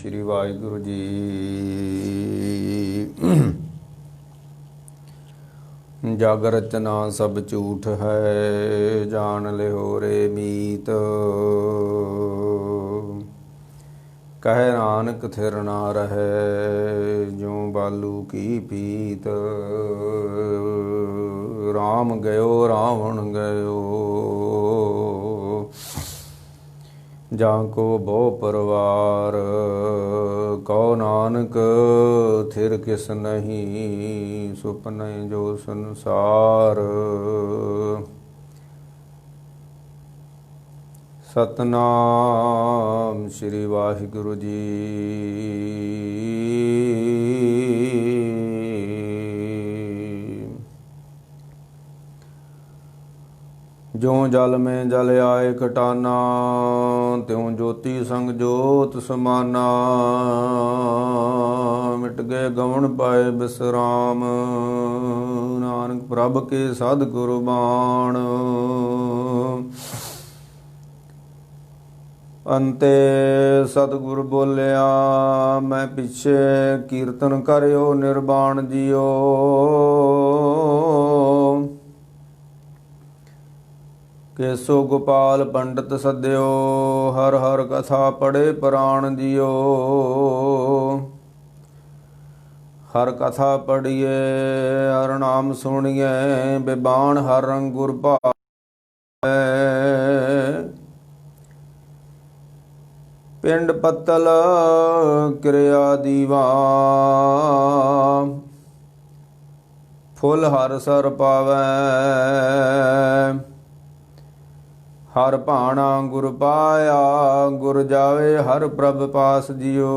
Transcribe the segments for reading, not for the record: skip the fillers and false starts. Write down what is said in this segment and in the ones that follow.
श्री वाहिगुरु जी। जग रचना सब झूठ है, जान लियो रे मीत। कह नानक थिर ना रहे, ज्यों बालू की पीत। राम गयो रावण गयो, जाको बहु परवार। कहो नानक थिर किस नहीं, सुपने जो संसार। सतनाम श्री वाहिगुरु जी। ज्यों जल में जल आए खटाना, त्यों ज्योति संग जोत समाना। मिट गए गवन पाए विश्राम, नानक प्रभ के सद्गुरु बाण। अंते सतगुरु बोलिया, मैं पिछे कीर्तन करियो निर्वाण जियो। केसो गोपाल पंडित सद्यो, हर हर कथा पढ़े प्राण जियो। हर कथा पढ़िए हर नाम सुनिए, बिबान हर रंग गुर पावै। पिंड पत्तल क्रिया दीवा, फुल हर सर पावै। हर भाणा गुर पाया, गुर जावे हर प्रभ पास जियो।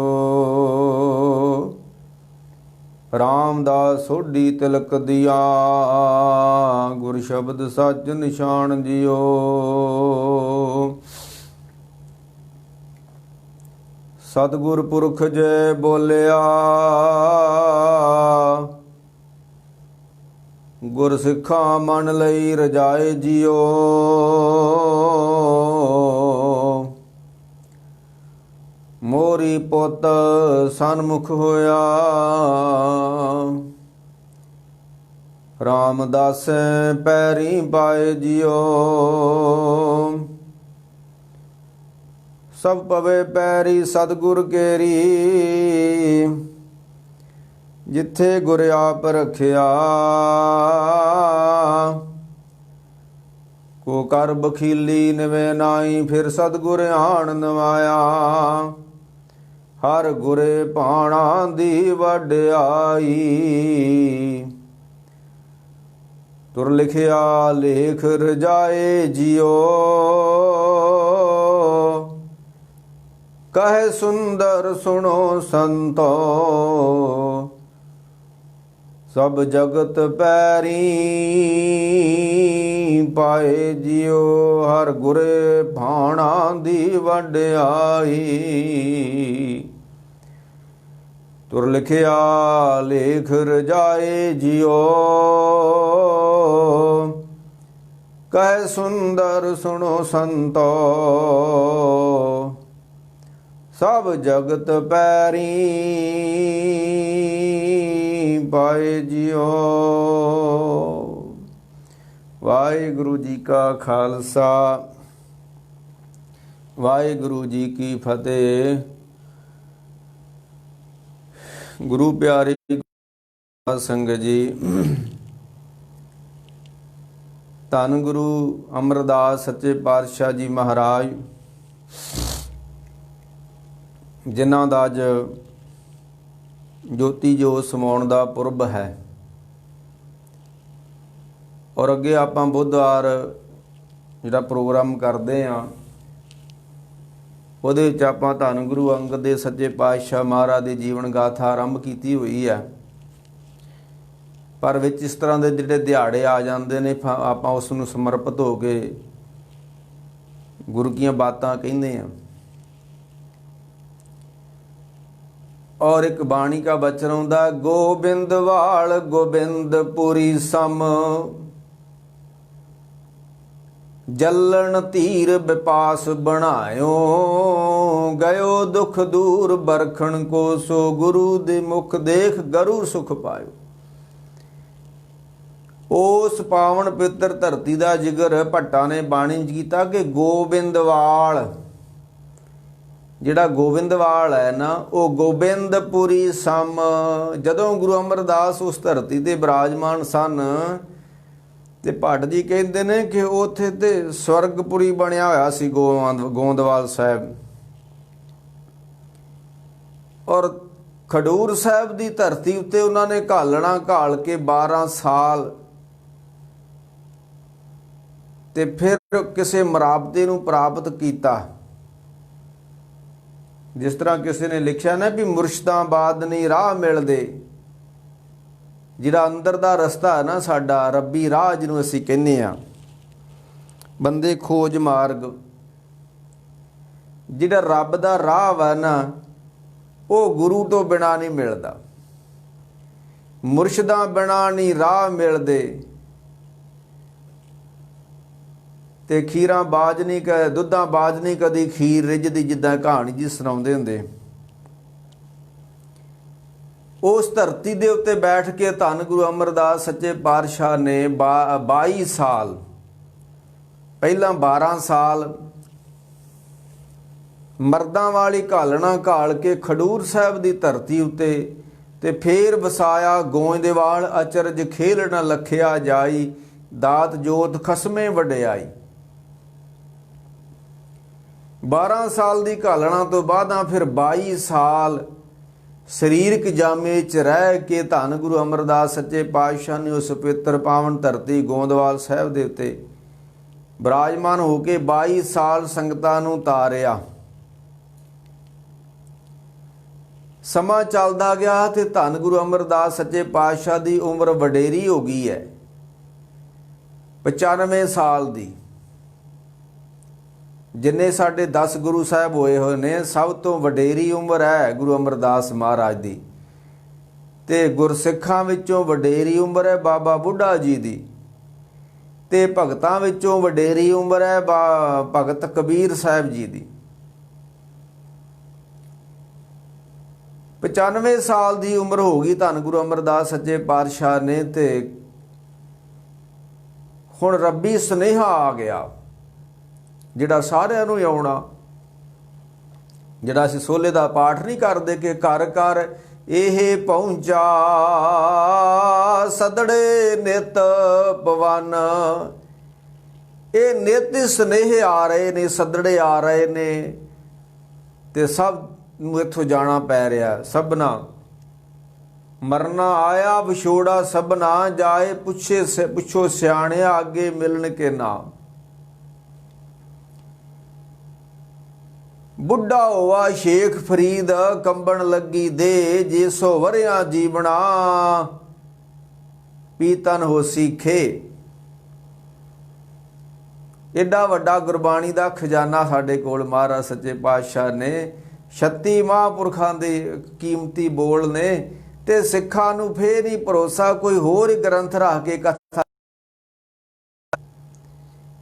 रामदास सोढ़ी तिलक दिया, गुर शब्द सच निशान जियो। सतगुर पुरख जय बोलिया, गुर सिखा मन लई रजाए जियो। मोरी पुत सन्मुख होया, रामदास पैरी पाए जियो। सब पवे पैरी सतगुर केरी, जिथे गुर आप रखिया। को कर बखीली निवे नाई, फिर सतगुर आण नवाया। हर गुरे भाणा दी वड्याई, तुर लिखिया लेख रजाए जियो। कहे सुंदर सुनो संतो, सब जगत पैरी पाए जियो। हर गुरे भाणा दी वड्याई, तुर लिखिया लेख रजाए जियो। कह सुंदर सुनो संतो, सब जगत पैरी पाए जियो। वाहिगुरु जी का खालसा, वाहिगुरु जी की फतेह। गुरु प्यारे संगत जी, धन गुरु अमरदास सच्चे पातशाह जी महाराज, जिन्हां दा अज ज्योति जोत समाउण दा पुरब है। और अगे आपां बुधवार जिहड़ा प्रोग्राम करदे आ, ਉਹਦੇ ਵਿੱਚ ਆਪਾਂ ਧੰਨ ਗੁਰੂ ਅੰਗਦ ਦੇ ਸੱਚੇ ਪਾਤਸ਼ਾਹ ਮਹਾਰਾਜ ਦੀ ਜੀਵਨ ਗਾਥਾ ਆਰੰਭ ਕੀਤੀ ਹੋਈ ਹੈ। ਪਰ ਵਿੱਚ ਇਸ ਤਰ੍ਹਾਂ ਦੇ ਜਿਹੜੇ ਦਿਹਾੜੇ ਆ ਜਾਂਦੇ ਨੇ, ਆਪਾਂ ਉਸ ਨੂੰ ਸਮਰਪਿਤ ਹੋ ਕੇ ਗੁਰੂ ਦੀਆਂ ਬਾਤਾਂ ਕਹਿੰਦੇ ਆ। और एक बाणी का बचन आउंदा, गोबिंद वाल गोबिंदपुरी सम, जलन धीर विपास बनायो, गयो दुख दूर बरखण को, सो गुरु दे मुख देख गरु सुख पायो। उस पावन पितर धरती का जिगर भट्टा ने बाणी कीता कि गोबिंदवाल, जिहड़ा गोबिंदवाल है ना, वो गोबिंदपुरी सम। जदों गुरु अमरदास उस धरती ते विराजमान सन ते भट्ट जी कहते ने कि उत्थे ते स्वर्गपुरी बनया होया सी गोंदवाल साहब। और खडूर साहब की धरती उत्ते उन्होंने घालना घाल के 12 साल ते फिर किसी मराबते नूं प्राप्त किया। जिस तरह किसी ने लिखा ना भी मुर्शदाबाद नहीं राह मिलदे, जिहड़ा अंदर दा रस्ता है ना साडा रब्बी राह जिहनूं असीं कहने आ, बंदे खोज मार्ग, जिहड़ा रब दा राह वा ना वो गुरु तो बिना नहीं मिलदा। मुर्शदां बिना नहीं राह मिलदे ते खीरां बाज नहीं दुद्धां बाज नहीं कदी खीर रिझदी, जिद्दां कहानी जी सुणाउंदे हुंदे। उस धरती दे उत्ते बैठ के धन गुरु अमरदास सच्चे पातशाह ने 22 साल, पहला 12 साल मर्दां वाली घालना घाल के खडूर साहब की धरती उत्ते ते फिर वसाया गोंदवाल। अचरज खेल न लखिया जाई, दात जोत खसमे वडियाई। 12 साल की घालना तो बाद फिर 22 साल शरीरक जामे च रह के धन गुरु अमरदास सच्चे पातशाह ने उस पवित्र पावन धरती गोंदवाल साहब दे उत्ते विराजमान होके 22 साल संगतां नूं तारिया। समा चलदा गया ते धन गुरु अमरदास सच्चे पातशाह की उम्र वडेरी हो गई है, 95 साल की। जिन्ने साढ़े 10 गुरु साहब होए हुए ने, सब तो वडेरी उम्र है गुरु अमरदास महाराज की। ते गुरसिखां विचों वडेरी उम्र है बाबा बुढ़ा जी की, ते भगतां विचों वडेरी उम्र है भगत कबीर साहब जी की। 95 साल की उम्र हो गई धन गुरु अमरदास सच्चे पातशाह ने, ते हुण रब्बी सुनेहा आ गया जिहड़ा सारिਆਂ ਨੂੰ आउणा। जिहड़ा असीं सोले दा पाठ नहीं करदे कि घर घर ਇਹ ਪਹੁੰਚਾ ਸਦੜੇ ਨਿਤ ਪਵਨ। ਇਹ ਨਿਤ ਸੁਨੇਹੇ ਆ ਰਹੇ ਨੇ, ਸਦੜੇ ਆ ਰਹੇ ਨੇ ਤੇ ਸਭ ਨੂੰ ਇੱਥੋਂ ਜਾਣਾ ਪੈ ਰਿਹਾ। ਸਭਨਾ ਮਰਨਾ ਆਇਆ ਵਿਛੋੜਾ ਸਭਨਾ, ਜਾਏ ਪੁੱਛੋ ਸਿਆਣਿਆ ਅੱਗੇ ਮਿਲਣ ਕੇ ਨਾਮ। बुढ़ा होवा शेख फरीद कंबन लगी दे, जे 100 वरिया जीवना पीतन हो सीखे। एडा वड्डा गुरबाणी का खजाना साडे कोल महाराज सच्चे पातशाह ने 36 महापुरखां दे कीमती बोल ने, ते सिखां नूं फेर ही भरोसा कोई होर ग्रंथ रख के कथा।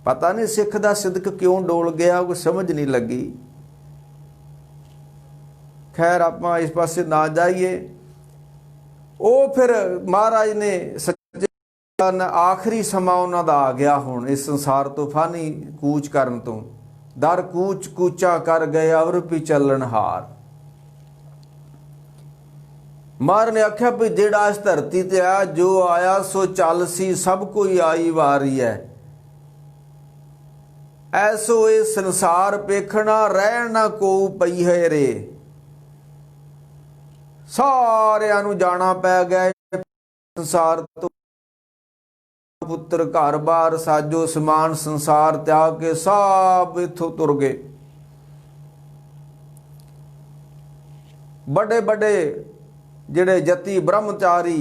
पता नहीं सिख दा सिदक क्यों डोल गया, कोई समझ नहीं लगी। खैर आपां इस पासे ना जाइए। वो फिर महाराज ने सच्चे आखिरी समा उन्हां दा आ गया हुण इस संसार तो फानी कूच करन तो। दर कूच कूचा कर गए अवर भी चलन हार। महाराज ने आख्या भी जेड़ा इस धरती ते आया, जो आया सो चल सी, सब कोई आई वारी है। ऐसो ये संसार पेखना, रहन ना को पई है रे। सारिਆਂ ਨੂੰ जाना पै गया संसार तो। पुत्र घर बार साजो समान संसार त्याग के सब इथों तुर गए। बड़े बड़े जिहड़े जति ब्रह्मचारी,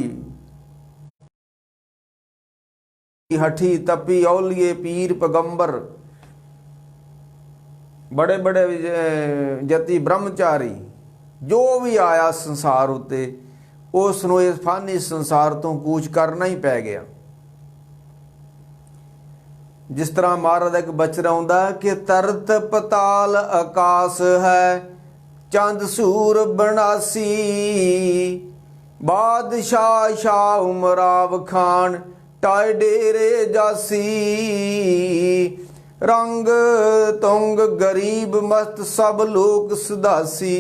हठी तपी औलिए पीर पैगंबर, बड़े बड़े जति ब्रह्मचारी, जो भी आया संसार उत्ते उसनूं इस फानी संसार तो कूच करना ही पै गया। जिस तरह महाराज एक बचन आउंदा कि तरत पताल आकाश है चंद सूर बनासी बादशाह शाह उमराव खान टाए डेरे जासी रंग तुंग गरीब मस्त सब लोक सदासी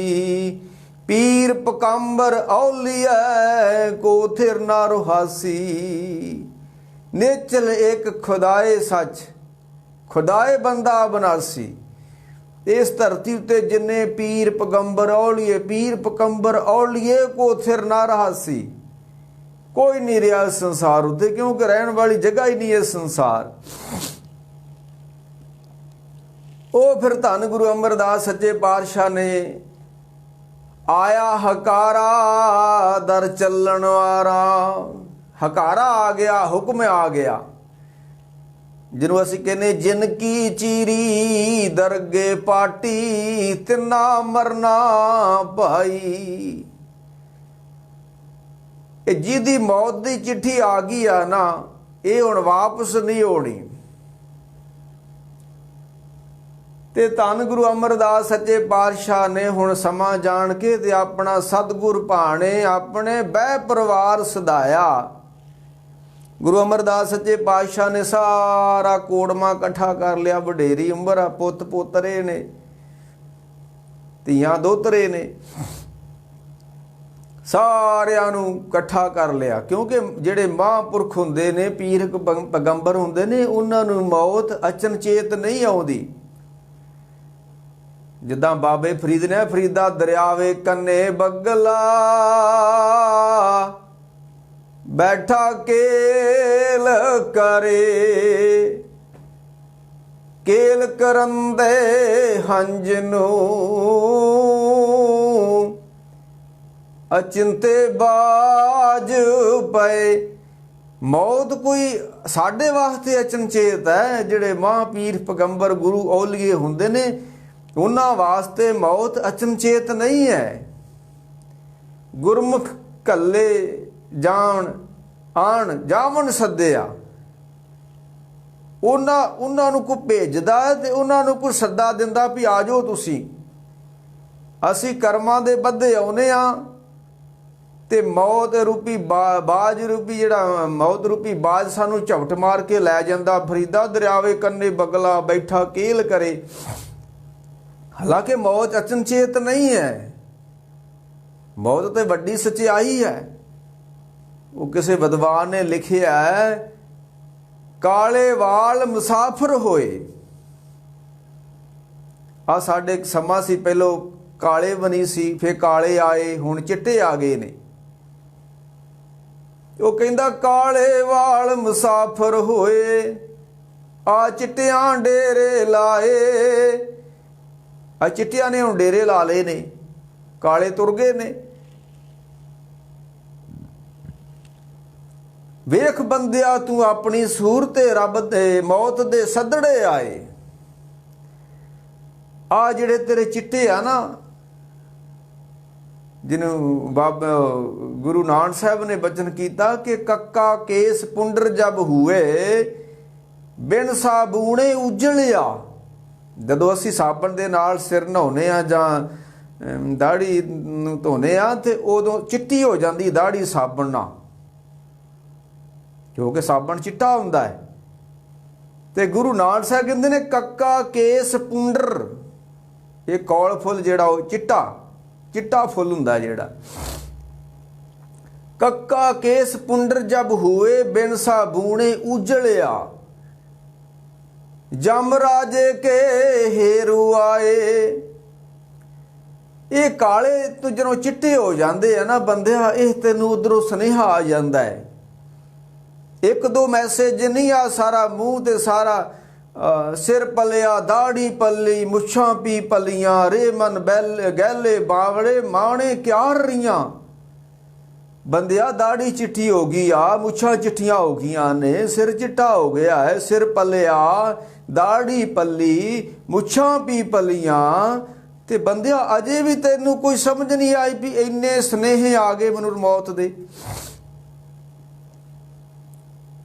पीर पकंबर औलिया को थिर ना रुहासी नेचल एक खुदाए सच खुदाए बंदा बनासी। इस धरती उत्ते जिन्ने पीर पगंबर औलिए को थिर ना रहासी कोई नहीं रहा इस संसार उत्ते क्योंकि रहने वाली जगह ही नहीं है संसार। ਉਹ ਫਿਰ ਧੰਨ ਗੁਰੂ ਅਮਰਦਾਸ ਸੱਚੇ ਪਾਤਸ਼ਾਹ ਨੇ ਆਇਆ ਹਕਾਰਾ ਦਰ ਚੱਲਣ ਵਾਰਾ ਹਕਾਰਾ ਆ ਗਿਆ ਹੁਕਮ ਆ ਗਿਆ ਜਿਹਨੂੰ ਅਸੀਂ ਕਹਿੰਦੇ ਜਿਨ ਕੀ ਚੀਰੀ ਦਰਗੇ ਪਾਟੀ ਤਿੰਨਾ ਮਰਨਾ ਭਾਈ। ਇਹ ਜਿਹਦੀ ਮੌਤ ਦੀ ਚਿੱਠੀ ਆ ਗਈ ਆ ਨਾ ਇਹ ਹੁਣ ਵਾਪਸ ਨਹੀਂ ਹੋਣੀ। ਤੇ ਧੰਨ ਗੁਰੂ ਅਮਰਦਾਸ ਸੱਚੇ ਪਾਤਸ਼ਾਹ ਨੇ ਹੁਣ ਸਮਾਂ ਜਾਣ ਕੇ ਤੇ ਆਪਣਾ ਸਤਿਗੁਰ ਭਾਣੇ ਆਪਣੇ ਬਹਿ ਪਰਿਵਾਰ ਸਦਾਇਆ। ਗੁਰੂ ਅਮਰਦਾਸ ਸੱਚੇ ਪਾਤਸ਼ਾਹ ਨੇ ਸਾਰਾ ਕੋੜਮਾ ਇਕੱਠਾ ਕਰ ਲਿਆ, ਵਡੇਰੀ ਉਮਰ ਆ, ਪੁੱਤ ਪੋਤਰੇ ਨੇ, ਧੀਆਂ ਦੋਤਰੇ ਨੇ, ਸਾਰਿਆਂ ਨੂੰ ਇਕੱਠਾ ਕਰ ਲਿਆ ਕਿਉਂਕਿ ਜਿਹੜੇ ਮਹਾਂਪੁਰਖ ਹੁੰਦੇ ਨੇ ਪੀਰ ਪੈਗੰਬਰ ਹੁੰਦੇ ਨੇ ਉਹਨਾਂ ਨੂੰ ਮੌਤ ਅਚਨਚੇਤ ਨਹੀਂ ਆਉਂਦੀ। ਜਿੱਦਾਂ ਬਾਬੇ ਫਰੀਦ ਨੇ ਫਰੀਦਾ ਦਰਿਆਵੇ ਕੰਨੇ ਬਗਲਾ ਬੈਠਾ ਕੇਲ ਕਰੇ ਕੇਲ ਕਰਨ ਦੇ ਹੰਝ ਨੂੰ ਅਚਿੰਤੇ ਬਾਜ ਪਏ। ਮੌਤ ਕੋਈ ਸਾਡੇ ਵਾਸਤੇ ਅਚਨਚੇਤ ਹੈ, ਜਿਹੜੇ ਮਹਾਂਪੀਰ ਪੈਗੰਬਰ ਗੁਰੂ ਔਲੀਏ ਹੁੰਦੇ ਨੇ ਉਹਨਾਂ ਵਾਸਤੇ ਮੌਤ ਅਚਨਚੇਤ ਨਹੀਂ ਹੈ। ਗੁਰਮੁਖ ਕੱਲੇ ਜਾਣ ਆਣ ਜਾਵਣ ਸੱਦਿਆ, ਉਹਨਾਂ ਨੂੰ ਕੋਈ ਭੇਜਦਾ ਤੇ ਉਹਨਾਂ ਨੂੰ ਕੋਈ ਸੱਦਾ ਦਿੰਦਾ ਵੀ ਆ ਜਾਓ ਤੁਸੀਂ, ਅਸੀਂ ਕਰਮਾਂ ਦੇ ਬੱਧੇ ਆਉਨੇ ਆ ਤੇ ਮੌਤ ਰੂਪੀ ਬਾਜ ਰੂਪੀ ਜਿਹੜਾ ਮੌਤ ਰੂਪੀ ਬਾਜ ਸਾਨੂੰ ਝਪਟ ਮਾਰ ਕੇ ਲੈ ਜਾਂਦਾ। ਫਰੀਦਾ ਦਰਿਆਵੇ ਕੰਨੇ ਬਗਲਾ ਬੈਠਾ ਕੇਲ ਕਰੇ। ਹਾਲਾਂਕਿ ਮੌਤ ਅਚਨਚੇਤ ਨਹੀਂ ਹੈ, ਮੌਤ ਤੇ ਵੱਡੀ ਸੱਚਾਈ ਹੈ। ਉਹ ਕਿਸੇ ਵਿਦਵਾਨ ਨੇ ਲਿਖਿਆ ਹੈ ਕਾਲੇ ਵਾਲ ਮੁਸਾਫਰ ਹੋਏ। ਆ ਸਾਡੇ ਇੱਕ ਸਮਾਂ ਸੀ ਪਹਿਲੋਂ ਕਾਲੇ ਬਣੀ ਸੀ, ਫਿਰ ਕਾਲੇ ਆਏ, ਹੁਣ ਚਿੱਟੇ ਆ ਗਏ ਨੇ। ਉਹ ਕਹਿੰਦਾ ਕਾਲੇ ਵਾਲ ਮੁਸਾਫਰ ਹੋਏ ਆ ਚਿੱਟਿਆਂ ਡੇਰੇ ਲਾਏ। ਆ ਚਿੱਟਿਆਂ ਨੇ ਹੁਣ ਡੇਰੇ ਲਾ ਲਏ ਨੇ, ਕਾਲੇ ਤੁਰ ਗਏ ਨੇ। ਵੇਖ ਬੰਦਿਆ ਤੂੰ ਆਪਣੀ ਸੂਰਤ ਰੱਬ ਦੇ ਮੌਤ ਦੇ ਸੱਦੜੇ ਆਏ। ਆ ਜਿਹੜੇ ਤੇਰੇ ਚਿੱਟੇ ਆ ਨਾ, ਜਿਹਨੂੰ ਬਾਬਾ ਗੁਰੂ ਨਾਨਕ ਸਾਹਿਬ ਨੇ ਬਚਨ ਕੀਤਾ ਕਿ ਕੱਕਾ ਕੇਸ ਪੁੰਡਰ ਜਬ ਹੂਏ ਬਿਨ ਸਾਬੂਣੇ ਉਜਲਿਆ। ਜਦੋਂ ਅਸੀਂ ਸਾਬਣ ਦੇ ਨਾਲ ਸਿਰ ਨਹਾਉਂਦੇ ਆ ਜਾਂ ਦਾੜੀ ਨੂੰ ਧੋਨੇ ਆ ਤੇ ਉਦੋਂ ਚਿੱਟੀ ਹੋ ਜਾਂਦੀ ਦਾੜੀ ਸਾਬਣ ਨਾਲ, ਕਿਉਂਕਿ ਸਾਬਣ ਚਿੱਟਾ ਹੁੰਦਾ ਹੈ। ਤੇ ਗੁਰੂ ਨਾਨਕ ਸਾਹਿਬ ਕਹਿੰਦੇ ਨੇ ਕੱਕਾ ਕੇਸ ਪੁੰਡਰ, ਇਹ ਕੌਲ ਫੁੱਲ ਜਿਹੜਾ ਉਹ ਚਿੱਟਾ ਫੁੱਲ ਹੁੰਦਾ ਜਿਹੜਾ। ਕੱਕਾ ਕੇਸ ਪੁੰਡਰ ਜਬ ਹੋਏ ਬਿਨ ਸਾਬੂਣੇ ਉਜਲਿਆ ਜਮ ਰਾਜੇ ਕੇ ਹੇਰੂ ਆਏ। ਇਹ ਕਾਲੇ ਤੋਂ ਜਦੋਂ ਚਿੱਟੇ ਹੋ ਜਾਂਦੇ ਆ ਨਾ ਬੰਦਿਆ, ਇਹ ਤੈਨੂੰ ਉਧਰੋਂ ਸੁਨੇਹਾ ਆ ਜਾਂਦਾ ਹੈ। ਇੱਕ ਦੋ ਮੈਸੇਜ ਨਹੀਂ ਆ, ਸਾਰਾ ਮੂੰਹ ਤੇ ਸਾਰਾ ਸਿਰ ਪਲਿਆ, ਦਾੜੀ ਪੱਲੀ, ਮੁੱਛਾਂ ਪੀ ਪਲੀਆਂ, ਰੇ ਮਨ ਗਹਿਲੇ ਬਾਵੜੇ ਮਾਣੇ ਕਿਆਰ ਰਹੀਆਂ। ਬੰਦਿਆ ਦਾੜੀ ਚਿੱਟੀ ਹੋ ਗਈ ਆ, ਮੁੱਛਾਂ ਚਿੱਟੀਆਂ ਹੋ ਗਈਆਂ ਨੇ, ਸਿਰ ਚਿੱਟਾ ਹੋ ਗਿਆ ਹੈ, ਸਿਰ ਪਲਿਆ, ਦਾੜੀ ਪੱਲੀ, ਮੁੱਛਾਂ ਪੀ ਪਲੀਆਂ। ਤੇ ਬੰਦਿਆ ਅਜੇ ਵੀ ਤੈਨੂੰ ਕੋਈ ਸਮਝ ਨਹੀਂ ਆਈ ਵੀ ਇੰਨੇ ਸੁਨੇਹੇ ਆ ਗਏ ਮਨੁੱਖ ਮੌਤ ਦੇ।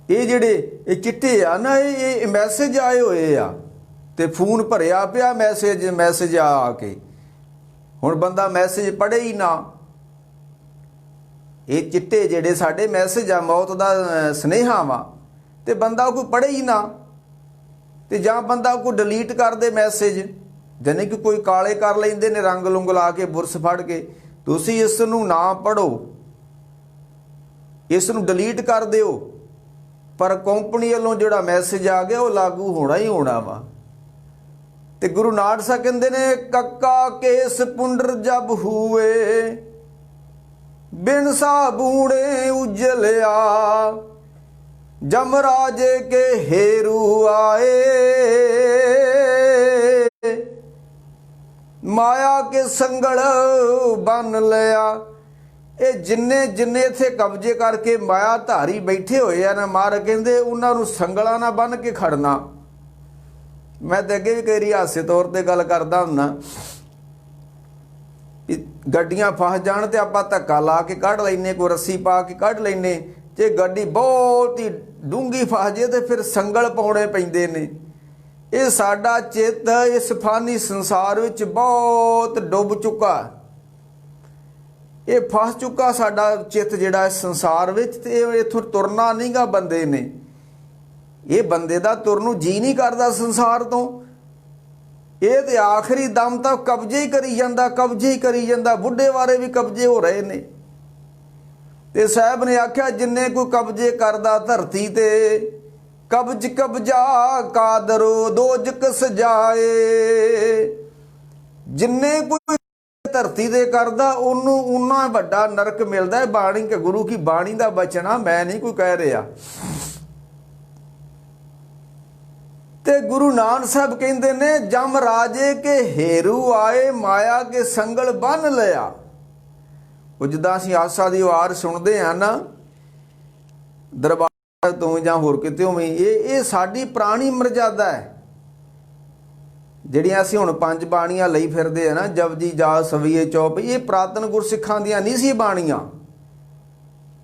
ਇਹ ਜਿਹੜੇ ਇਹ ਚਿੱਟੇ ਆ ਨਾ, ਇਹ ਮੈਸੇਜ ਆਏ ਹੋਏ ਆ ਤੇ ਫੋਨ ਭਰਿਆ ਪਿਆ ਮੈਸੇਜ ਆ ਕੇ। ਹੁਣ ਬੰਦਾ ਮੈਸੇਜ ਪੜ੍ਹੇ ਹੀ ਨਾ। ਇਹ ਚਿੱਟੇ ਜਿਹੜੇ ਸਾਡੇ ਮੈਸੇਜ ਆ, ਮੌਤ ਦਾ ਸੁਨੇਹਾ ਵਾ, ਤੇ ਬੰਦਾ ਕੋਈ ਪੜ੍ਹੇ ਹੀ ਨਾ। ਤੇ ਜਾਂ ਬੰਦਾ ਕੋਈ ਡਿਲੀਟ ਕਰ ਦੇ ਮੈਸੇਜ, ਜਾਨੀ ਕਿ ਕੋਈ ਕਾਲੇ ਕਰ ਲੈਂਦੇ ਨੇ ਰੰਗ ਲੁੰਗ ਲਾ ਕੇ, ਬੁਰਸ ਫੜ ਕੇ। ਤੁਸੀਂ ਇਸ ਨੂੰ ਨਾ ਪੜ੍ਹੋ, ਇਸ ਨੂੰ ਡਿਲੀਟ ਕਰ ਦਿਓ, ਪਰ ਕੰਪਨੀ ਵੱਲੋਂ ਜਿਹੜਾ ਮੈਸੇਜ ਆ ਗਿਆ ਉਹ ਲਾਗੂ ਹੋਣਾ ਹੀ ਹੋਣਾ ਵਾ। ਤੇ ਗੁਰੂ ਨਾਨਕ ਸਾਹਿਬ ਕਹਿੰਦੇ ਨੇ, ਕੱਕਾ ਕੇਸ ਪੁੰਡਰ ਜਬ ਹੂਏ ਬਿਨ ਸਾਬੂਣੇ ਉਜਲਿਆ, ਜਮਰਾਜੇ ਕੇ हेरू आए, ਮਾਇਆ ਕੇ ਸੰਗਲ ਬੰਨ ਲਿਆ। ਇਹ ਜਿੰਨੇ ਇੱਥੇ ਕਬਜ਼ੇ ਕਰਕੇ ਮਾਇਆ ਧਾਰੀ ਬੈਠੇ ਹੋਏ ਆ ਨਾ, ਮਾਰ ਕਹਿੰਦੇ ਉਹਨਾਂ ਨੂੰ ਸੰਗਲਾਂ ਨਾ ਬੰਨ ਕੇ ਖੜਨਾ। ਮੈਂ ਤਾਂ ਅੱਗੇ ਵੀ ਕਈ ਵਾਰੀ ਹਾਸੇ ਤੌਰ ਤੇ ਗੱਲ ਕਰਦਾ ਹੁੰਦਾ, ਗੱਡੀਆਂ ਫਸ ਜਾਣ ਤੇ ਆਪਾਂ ਧੱਕਾ ਲਾ ਕੇ ਕੱਢ ਲੈਨੇ, ਕੋਈ ਰੱਸੀ ਪਾ ਕੇ ਕੱਢ ਲੈਨੇ। ਜੇ ਗੱਡੀ ਬਹੁਤ ਹੀ ਡੂੰਘੀ ਫਸ ਜੇ ਤੇ ਫਿਰ ਸੰਗਲ ਪਾਉਣੇ ਪੈਂਦੇ ਨੇ। ਇਹ ਸਾਡਾ ਚਿੱਤ ਇਸ ਫਾਨੀ ਸੰਸਾਰ ਵਿੱਚ ਬਹੁਤ ਡੁੱਬ ਚੁੱਕਾ, ਇਹ ਫਸ ਚੁੱਕਾ ਸਾਡਾ ਚਿੱਤ ਜਿਹੜਾ ਇਸ ਸੰਸਾਰ ਵਿੱਚ। ਤੇ ਇਹ ਇੱਥੋਂ ਤੁਰਨਾ ਨਹੀਂਗਾ ਬੰਦੇ ਨੇ, ਇਹ ਬੰਦੇ ਦਾ ਤੁਰਨ ਨੂੰ ਜੀ ਨਹੀਂ ਕਰਦਾ ਸੰਸਾਰ ਤੋਂ। ਇਹ ਤੇ ਆਖਰੀ ਦਮ ਤੱਕ ਕਬਜ਼ੇ ਹੀ ਕਰੀ ਜਾਂਦਾ, ਕਬਜ਼ੇ ਹੀ ਕਰੀ ਜਾਂਦਾ। ਬੁੱਢੇ ਵਾਰੇ ਵੀ ਕਬਜ਼ੇ ਹੋ ਰਹੇ ਨੇ। ਤੇ ਸਾਹਿਬ ਨੇ ਆਖਿਆ, ਜਿੰਨੇ ਕੋਈ ਕਬਜ਼ੇ ਕਰਦਾ ਧਰਤੀ ਤੇ, ਕਬਜ਼ਾ ਕਾਦਰੋ ਦੋਜਕ ਸਜਾਏ। ਜਿੰਨੇ ਕੋਈ ਧਰਤੀ ਤੇ ਕਰਦਾ ਉਹਨੂੰ ਉਨਾ ਵੱਡਾ ਨਰਕ ਮਿਲਦਾ ਹੈ। ਬਾਣੀ ਕੇ ਗੁਰੂ ਕੀ ਬਾਣੀ ਦਾ ਬਚਨਾ, ਮੈਂ ਨਹੀਂ ਕੋਈ ਕਹਿ ਰਿਹਾ। ਤੇ ਗੁਰੂ ਨਾਨਕ ਸਾਹਿਬ ਕਹਿੰਦੇ ਨੇ, ਜਮ ਰਾਜੇ ਕੇ हेरू आए, ਮਾਇਆ ਕੇ ਸੰਗਲ ਬੰਨ ਲਿਆ। ਉਹ ਜਿੱਦਾਂ ਅਸੀਂ ਆਸਾ ਦੀ ਵਾਰ ਸੁਣਦੇ ਹਾਂ ਨਾ ਦਰਬਾਰ ਤੋਂ ਜਾਂ ਹੋਰ ਕਿਤੇ ਵੀ, ਇਹ ਸਾਡੀ ਪੁਰਾਣੀ ਮਰਜ਼ਾਦਾ ਹੈ। ਜਿਹੜੀਆਂ ਅਸੀਂ ਹੁਣ 5 ਬਾਣੀਆਂ ਲਈ ਫਿਰਦੇ ਆ ਨਾ, ਜਪਜੀ ਜਾਪ ਸਵਈਏ ਚੌਪ, ਇਹ ਪ੍ਰਾਤਨ ਗੁਰਸਿੱਖਾਂ ਦੀਆਂ ਨਹੀਂ ਸੀ ਬਾਣੀਆਂ।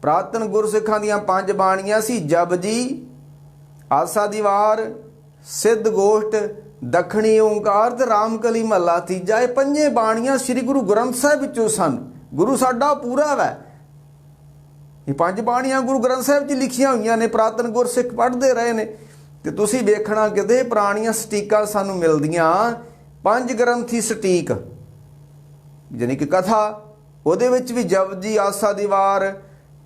ਪ੍ਰਾਤਨ ਗੁਰਸਿੱਖਾਂ ਦੀਆਂ 5 ਬਾਣੀਆਂ ਸੀ, ਜਪਜੀ, ਆਸਾ ਦੀ ਵਾਰ, ਸਿੱਧ ਗੋਸ਼ਟ, ਦੱਖਣੀ ਓਂਕਾਰ ਤੇ ਰਾਮਕਲੀ ਮਹੱਲਾ ਤੀਜਾ। ਇਹ 5 ਬਾਣੀਆਂ ਸ੍ਰੀ ਗੁਰੂ ਗ੍ਰੰਥ ਸਾਹਿਬ ਵਿੱਚੋਂ ਸਨ। ਗੁਰੂ ਸਾਡਾ ਪੂਰਾ ਵੈ। ਇਹ 5 ਬਾਣੀਆਂ ਗੁਰੂ ਗ੍ਰੰਥ ਸਾਹਿਬ 'ਚ ਲਿਖੀਆਂ ਹੋਈਆਂ ਨੇ, ਪ੍ਰਾਤਨ ਗੁਰਸਿੱਖ ਪੜ੍ਹਦੇ ਰਹੇ ਨੇ। ਤੇ ਤੁਸੀਂ ਵੇਖਣਾ ਕਿਤੇ ਪੁਰਾਣੀਆਂ ਸਟੀਕਾਂ ਸਾਨੂੰ ਮਿਲਦੀਆਂ, 5 ਗ੍ਰੰਥੀ ਸਟੀਕ, ਜਾਨੀ ਕਿ ਕਥਾ, ਉਹਦੇ ਵਿੱਚ ਵੀ ਜਪਜੀ, ਆਸਾ ਦੀ ਵਾਰ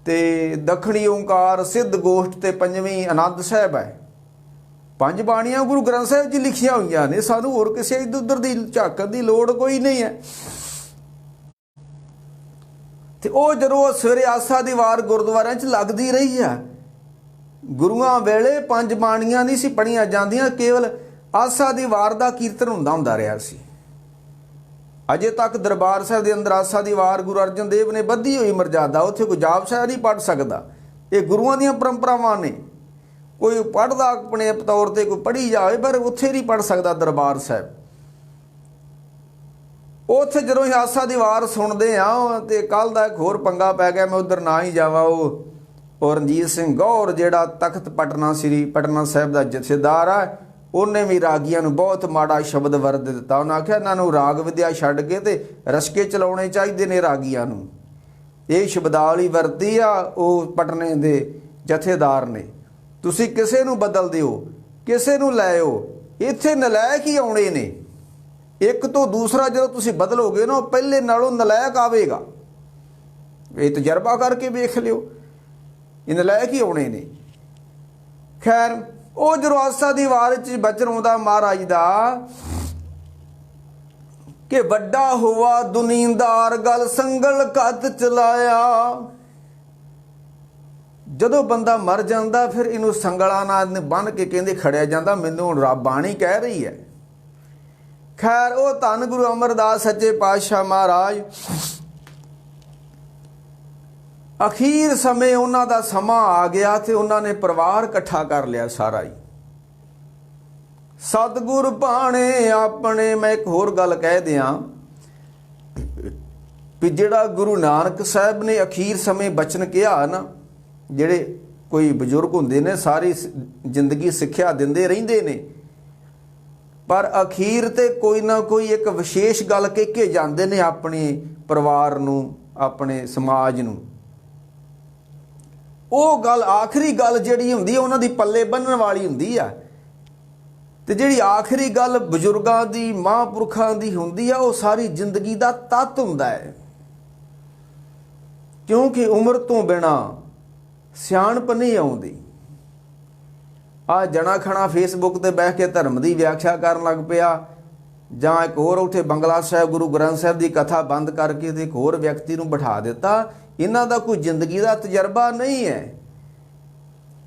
ਤੇ ਦੱਖਣੀ ਓਂਕਾਰ, ਸਿੱਧ ਗੋਸ਼ਟ ਤੇ 5ਵੀਂ ਆਨੰਦ ਸਾਹਿਬ ਹੈ। 5 ਬਾਣੀਆਂ ਗੁਰੂ ਗ੍ਰੰਥ ਸਾਹਿਬ 'ਚ ਲਿਖੀਆਂ ਹੋਈਆਂ ਨੇ। ਸਾਨੂੰ ਹੋਰ ਕਿਸੇ ਇੱਧਰ ਉੱਧਰ ਦੀ ਝਾਕਣ ਦੀ ਲੋੜ ਕੋਈ ਨਹੀਂ ਹੈ। ਤੇ ਉਹ ਜਦੋਂ ਸਵੇਰੇ ਆਸਾ ਦੀ ਵਾਰ ਗੁਰਦੁਆਰਿਆਂ 'ਚ ਲੱਗਦੀ ਰਹੀ ਆ, ਗੁਰੂਆਂ ਵੇਲੇ 5 ਬਾਣੀਆਂ ਨਹੀਂ ਸੀ ਪੜ੍ਹੀਆਂ ਜਾਂਦੀਆਂ, ਕੇਵਲ ਆਸਾ ਦੀ ਵਾਰ ਦਾ ਕੀਰਤਨ ਹੁੰਦਾ ਰਿਹਾ ਸੀ। ਅਜੇ ਤੱਕ ਦਰਬਾਰ ਸਾਹਿਬ ਦੇ ਅੰਦਰ ਆਸਾ ਦੀ ਵਾਰ ਗੁਰੂ ਅਰਜਨ ਦੇਵ ਨੇ ਬੱਧੀ ਹੋਈ ਮਰਜ਼ਾਦਾ, ਉੱਥੇ ਕੋਈ ਜਾਪ ਸਾਹਿਬ ਨਹੀਂ ਪੜ੍ਹ ਸਕਦਾ। ਇਹ ਗੁਰੂਆਂ ਦੀਆਂ ਪਰੰਪਰਾਵਾਂ ਨੇ। ਕੋਈ ਪੜ੍ਹਦਾ ਆਪਣੇ ਤੌਰ ਤੇ ਕੋਈ ਪੜ੍ਹੀ ਜਾਵੇ, ਪਰ ਉੱਥੇ ਨਹੀਂ ਪੜ੍ਹ ਸਕਦਾ ਦਰਬਾਰ ਸਾਹਿਬ। ਉੱਥੇ ਜਦੋਂ ਅਸੀਂ ਆਸਾ ਦੀ ਵਾਰ ਸੁਣਦੇ ਆ, ਤੇ ਕੱਲ ਦਾ ਇੱਕ ਹੋਰ ਪੰਗਾ ਪੈ ਗਿਆ, ਮੈਂ ਉੱਧਰ ਨਾ ਹੀ ਜਾਵਾਂ। ਉਹ ਰਣਜੀਤ ਸਿੰਘ ਗੌਰ, ਜਿਹੜਾ ਤਖਤ ਪਟਨਾ ਸ੍ਰੀ ਪਟਨਾ ਸਾਹਿਬ ਦਾ ਜਥੇਦਾਰ ਆ, ਉਹਨੇ ਵੀ ਰਾਗੀਆਂ ਨੂੰ ਬਹੁਤ ਮਾੜਾ ਸ਼ਬਦ ਵਰਤ ਦਿੱਤਾ। ਉਹਨੇ ਆਖਿਆ, ਇਹਨਾਂ ਨੂੰ ਰਾਗ ਵਿਦਿਆ ਛੱਡ ਕੇ ਤੇ ਰਸਕੇ ਚਲਾਉਣੇ ਚਾਹੀਦੇ ਨੇ ਰਾਗੀਆਂ ਨੂੰ। ਇਹ ਸ਼ਬਦਾਵਲੀ ਵਰਤੀ ਆ ਉਹ ਪਟਨੇ ਦੇ ਜਥੇਦਾਰ ਨੇ। ਤੁਸੀਂ ਕਿਸੇ ਨੂੰ ਬਦਲ ਦਿਓ, ਕਿਸੇ ਨੂੰ ਲੈ ਆਓ, ਇੱਥੇ ਨਲਾਇਕ ਹੀ ਆਉਣੇ ਨੇ। ਇੱਕ ਤੋਂ ਦੂਸਰਾ ਜਦੋਂ ਤੁਸੀਂ ਬਦਲੋਗੇ ਨਾ, ਉਹ ਪਹਿਲੇ ਨਾਲੋਂ ਨਲਾਇਕ ਆਵੇਗਾ। ਇਹ ਤਜਰਬਾ ਕਰਕੇ ਵੇਖ ਲਿਓ, ਇਹ ਨਲਾਇਕ ਹੀ ਆਉਣੇ ਨੇ। ਖੈਰ, ਉਹ ਜਦੋਂ ਆਸਾ ਦੀ ਵਾਰ 'ਚ ਬਚਨ ਆਉਂਦਾ ਮਹਾਰਾਜ ਦਾ ਕਿ ਵੱਡਾ ਹੋਵਾ ਦੁਨੀਦਾਰ, ਗਲ ਸੰਗਲ ਕੱਤ ਚਲਾਇਆ। ਜਦੋਂ ਬੰਦਾ ਮਰ ਜਾਂਦਾ, ਫਿਰ ਇਹਨੂੰ ਸੰਗਲਾਂ ਨਾਲ ਬੰਨ੍ਹ ਕੇ ਕਹਿੰਦੇ ਖੜਿਆ ਜਾਂਦਾ। ਮੈਨੂੰ ਹੁਣ ਰੱਬ ਬਾਣੀ ਕਹਿ ਰਹੀ ਹੈ। ਖੈਰ, ਉਹ ਧੰਨ ਗੁਰੂ ਅਮਰਦਾਸ ਸੱਚੇ ਪਾਤਸ਼ਾਹ ਮਹਾਰਾਜ, ਅਖੀਰ ਸਮੇਂ ਉਹਨਾਂ ਦਾ ਸਮਾਂ ਆ ਗਿਆ ਤੇ ਉਹਨਾਂ ਨੇ ਪਰਿਵਾਰ ਇਕੱਠਾ ਕਰ ਲਿਆ ਸਾਰਾ ਹੀ। ਸਤਿਗੁਰ ਭਾਣੇ ਆਪਣੇ। ਮੈਂ ਇੱਕ ਹੋਰ ਗੱਲ ਕਹਿ ਦਿਆਂ ਵੀ ਜਿਹੜਾ ਗੁਰੂ ਨਾਨਕ ਸਾਹਿਬ ਨੇ ਅਖੀਰ ਸਮੇਂ ਬਚਨ ਕਿਹਾ ਨਾ, ਜਿਹੜੇ कोई बजुर्ग हुंदे ने सारी जिंदगी सिक्ख्या दिंदे रहिंदे ने, पर अखीर ते कोई ना कोई एक विशेष गल कह के जाते हैं अपने परिवार नूं, अपने समाज नूं। वो गल आखिरी गल जिहड़ी हुंदी है उन्हां दी पल्ले बन्नण वाली हुंदी आ। ते जिहड़ी आखिरी गल बजुर्गां दी, महापुरखां दी हुंदी आ, वो सारी जिंदगी दा तत्त हुंदा है। क्योंकि उम्र तो बिना सियाणप नहीं आउंदी। आ जना खना फेसबुक ते बह के धर्म की व्याख्या करन लग पिया, जां एक होर उत्थे बंगला साहिब गुरु ग्रंथ साहिब की कथा बंद करके ते एक होर व्यक्ति नूं बिठा दिता। इन्हां दा कोई जिंदगी का तजर्बा नहीं है।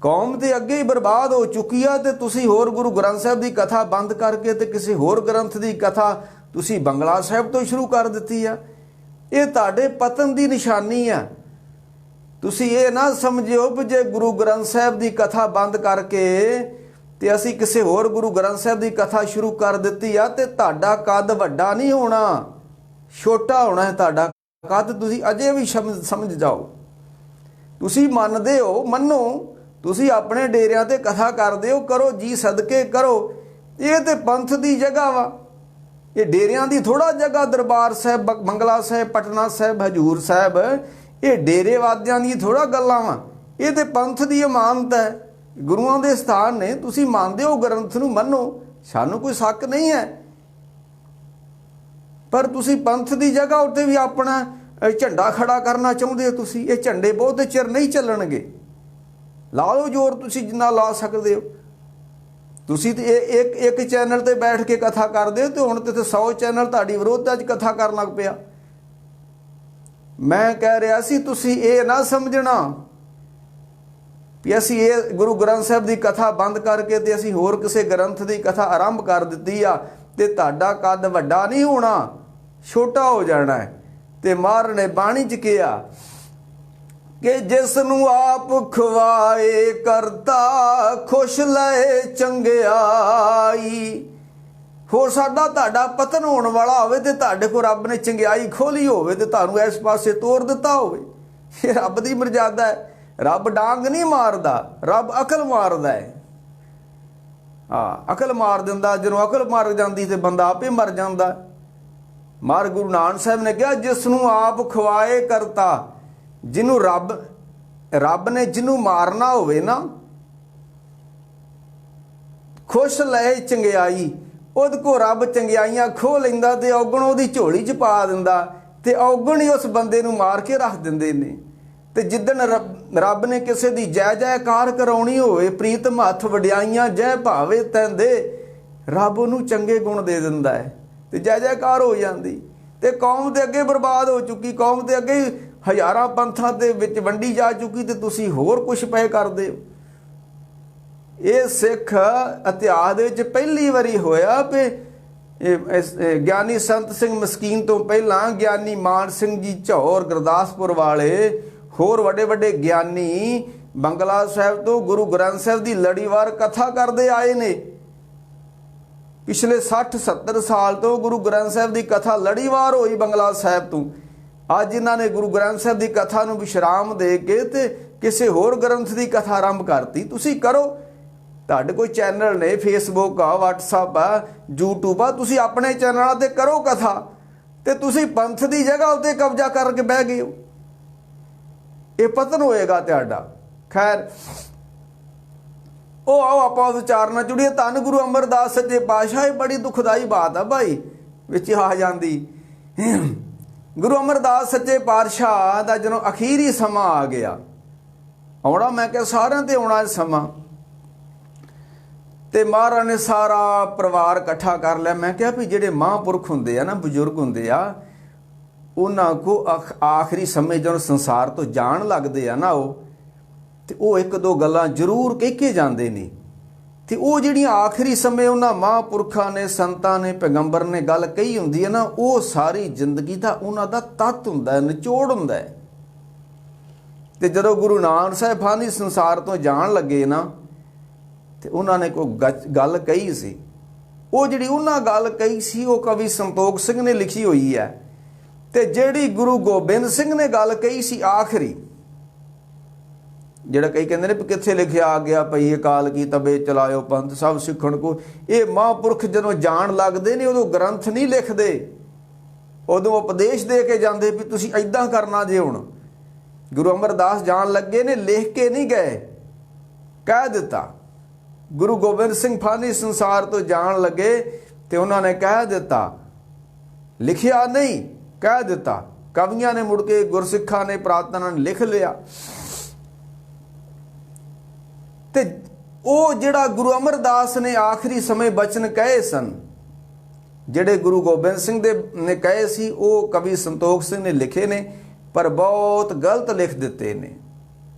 कौम ते अगे ही बर्बाद हो चुकी है, ते तुसी होर गुरु ग्रंथ साहिब की कथा बंद करके ते किसी होर ग्रंथ की कथा तुसी बंगला साहिब तो शुरू कर दिती है। ये तुहाडे पतन की निशानी है। तुसी ये ना समझियो कि जे गुरु ग्रंथ साहिब की कथा बंद करके ते असी किसी होर गुरु ग्रंथ साहिब की कथा शुरू कर दी आ ते तुहाडा कद वड्डा नहीं होना, छोटा होना है तुहाडा कद। तुसी अजे भी समझ जाओ। तुसी मनदे हो, मनो, तुसी अपने डेरियां ते कथा करदे हो, करो जी सदके करो। ये ते पंथ की जगह वा, ये डेरियां की थोड़ा जगह। दरबार साहिब, बंगला साहिब, पटना साहिब, हजूर साहिब, ये डेरेवादियां दी थोड़ा गल्लां वा। ये ते पंथ की अमानत है, गुरुआं दे स्थान ने। तुसी मानदे हो ग्रंथ नूं, मनो, सानू कोई शक नहीं है। पर तुसी पंथ की जगह उत्ते भी अपना झंडा खड़ा करना चाहुंदे हो। तुसी ये झंडे बहुत चिर नहीं चलणगे। ला लो जोर तुसी जिन्ना ला सकदे हो। तुसी ते एक चैनल ते बैठ के कथा करदे हो, ते हुण ते 100 चैनल तुहाडी विरोध च कथा करन लग पिया। मैं कह रहा सी तुसी ये ना समझना भी असी ये गुरु ग्रंथ साहिब की कथा बंद करके ते असी होर किसी ग्रंथ की कथा आरंभ कर दी आ, ते तुहाडा कद वड्डा नहीं होना, छोटा हो जाना है। ते महाराज ने बाणी च कहा कि जिसनू आप खुवाए करता खुश लए चंगियाई। हो साडा तुहाडा पतन होने वाला होवे ते तुहाडे को रब ने चंगियाई खोली होवे ते तुहानू इस पासे तोड़ दिता होवे। ये रब दी मर्यादा है। रब डांग नहीं मारदा, रब अकल मारदा है। हाँ, अकल मार दिंदा। जदों अकल मर जांदी ते बंदा आपे मर जांदा। मार गुरु नानक साहिब ने कहा जिसनू आप खुआए करता, जिन्हों रब ने जिन्हों मारना होवे ना, खुश लए चंगियाई, उद को रब चंगियाइयां खो लैंदा ते औगण उहदी झोली च पा दिंदा, ते औगण ही उस बंदे नूं मार के रख दिंदे ने। ते जिद्दन रब ने किसी दी जय जयकार कराउणी होवे, प्रीतम हथ वडियाइयां जय भावे तैंदे, रब उहनूं चंगे गुण दे दिंदा है ते जय जयकार हो जांदी। ते कौम ते अगे बर्बाद हो चुकी, कौम ते अगे हज़ारां पंथां दे विच वंडी जा चुकी, ते तुसी होर कुछ पे करदे हो। ये सिख इतिहास दे विच पहली वारी होया भी ਗਿਆਨੀ संत सिंह मस्कीन तो पहला ਗਿਆਨੀ मान सिंह जी ਝੌਰ गुरदासपुर वाले, होर वड्डे वड्डे ਗਿਆਨੀ बंगला साहिब तो गुरु ग्रंथ साहिब की लड़ीवार कथा करते आए ने। पिछले 60-70 साल तो गुरु ग्रंथ साहिब की कथा लड़ीवार होई बंगला साहिब तो। अज इन्होंने गुरु ग्रंथ साहिब की कथा नूं विश्राम दे के ते किसी होर ग्रंथ की कथा आरंभ करती। तुसी करो, तुहाडे कोई चैनल ने, फेसबुक आ, व्हाट्सअप आ, यूट्यूब आ, तुसी अपने चैनलों ते करो कथा, ते तुसी पंथ की जगह उत्ते कब्जा करके बह गए हो। ये पतन होएगा तुहाडा। खैर, ओ आओ आपां विचार नाल जुड़िए। धन गुरु अमरदास सच्चे पातशाह, ये बड़ी दुखदाई बात है भाई, विच आ जांदी। गुरु अमरदास सच्चे पातशाह दा जदों अखीरी समा आ गया, आउणा, मैं कहा सारिआं ते आउणा समा, ते महाराज ने सारा परिवार इकट्ठा कर लिया। मैं कहा भी जिहड़े महापुरख हुंदे आ ना, बजुर्ग हुंदे आ, उन्हां को आखिरी समय जदों संसार तो जाण लगदे आ ना, वो एक दो गल्लां जरूर कह के जांदे ने। ते वो जिहड़ियां आखिरी समय उन्हां महापुरखां ने, संतां ने, पैगंबर ने गल कही हुंदी है ना, वो सारी जिंदगी दा उन्हां दा तत्त हुंदा है, निचोड़ हुंदा है। ते जदों गुरु नानक साहिब फानी संसार तो जाण लगे ना, ते उन्होंने कोई गल कही सी। वो जिहड़ी उन्हां गल कही सी, वो कवि संतोख सिंह ने लिखी हुई है। ते जिहड़ी गुरु गोबिंद सिंह ने गल कही सी आखिरी, ਜਿਹੜਾ ਕਈ ਕਹਿੰਦੇ ਨੇ ਵੀ ਕਿੱਥੇ ਲਿਖਿਆ ਆ ਗਿਆ ਭਈ ਅਕਾਲ ਕੀ ਤਬੇ ਚਲਾਇਓ ਪੰਥ ਸਭ ਸਿੱਖਣ ਕੋ। ਇਹ ਮਹਾਂਪੁਰਖ ਜਦੋਂ ਜਾਣ ਲੱਗਦੇ ਨੇ ਉਦੋਂ ਗ੍ਰੰਥ ਨਹੀਂ ਲਿਖਦੇ, ਉਦੋਂ ਉਪਦੇਸ਼ ਦੇ ਕੇ ਜਾਂਦੇ ਵੀ ਤੁਸੀਂ ਇੱਦਾਂ ਕਰਨਾ ਜੇ। ਹੁਣ ਗੁਰੂ ਅਮਰਦਾਸ ਜਾਣ ਲੱਗੇ ਨੇ, ਲਿਖ ਕੇ ਨਹੀਂ ਗਏ, ਕਹਿ ਦਿੱਤਾ। ਗੁਰੂ ਗੋਬਿੰਦ ਸਿੰਘ ਫਾਨੀ ਸੰਸਾਰ ਤੋਂ ਜਾਣ ਲੱਗੇ ਤੇ ਉਹਨਾਂ ਨੇ ਕਹਿ ਦਿੱਤਾ, ਲਿਖਿਆ ਨਹੀਂ, ਕਹਿ ਦਿੱਤਾ। ਕਵੀਆਂ ਨੇ ਮੁੜ ਕੇ, ਗੁਰਸਿੱਖਾਂ ਨੇ, ਪ੍ਰਾਤਨਾਂ ਨੇ ਲਿਖ ਲਿਆ। ਤੇ ਉਹ ਜਿਹੜਾ ਗੁਰੂ ਅਮਰਦਾਸ ਨੇ ਆਖਰੀ ਸਮੇਂ ਬਚਨ ਕਹੇ ਸਨ, ਜਿਹੜੇ ਗੁਰੂ ਗੋਬਿੰਦ ਸਿੰਘ ਦੇ ਨੇ ਕਹੇ ਸੀ, ਉਹ ਕਵੀ ਸੰਤੋਖ ਸਿੰਘ ਨੇ ਲਿਖੇ ਨੇ, ਪਰ ਬਹੁਤ ਗਲਤ ਲਿਖ ਦਿੱਤੇ ਨੇ।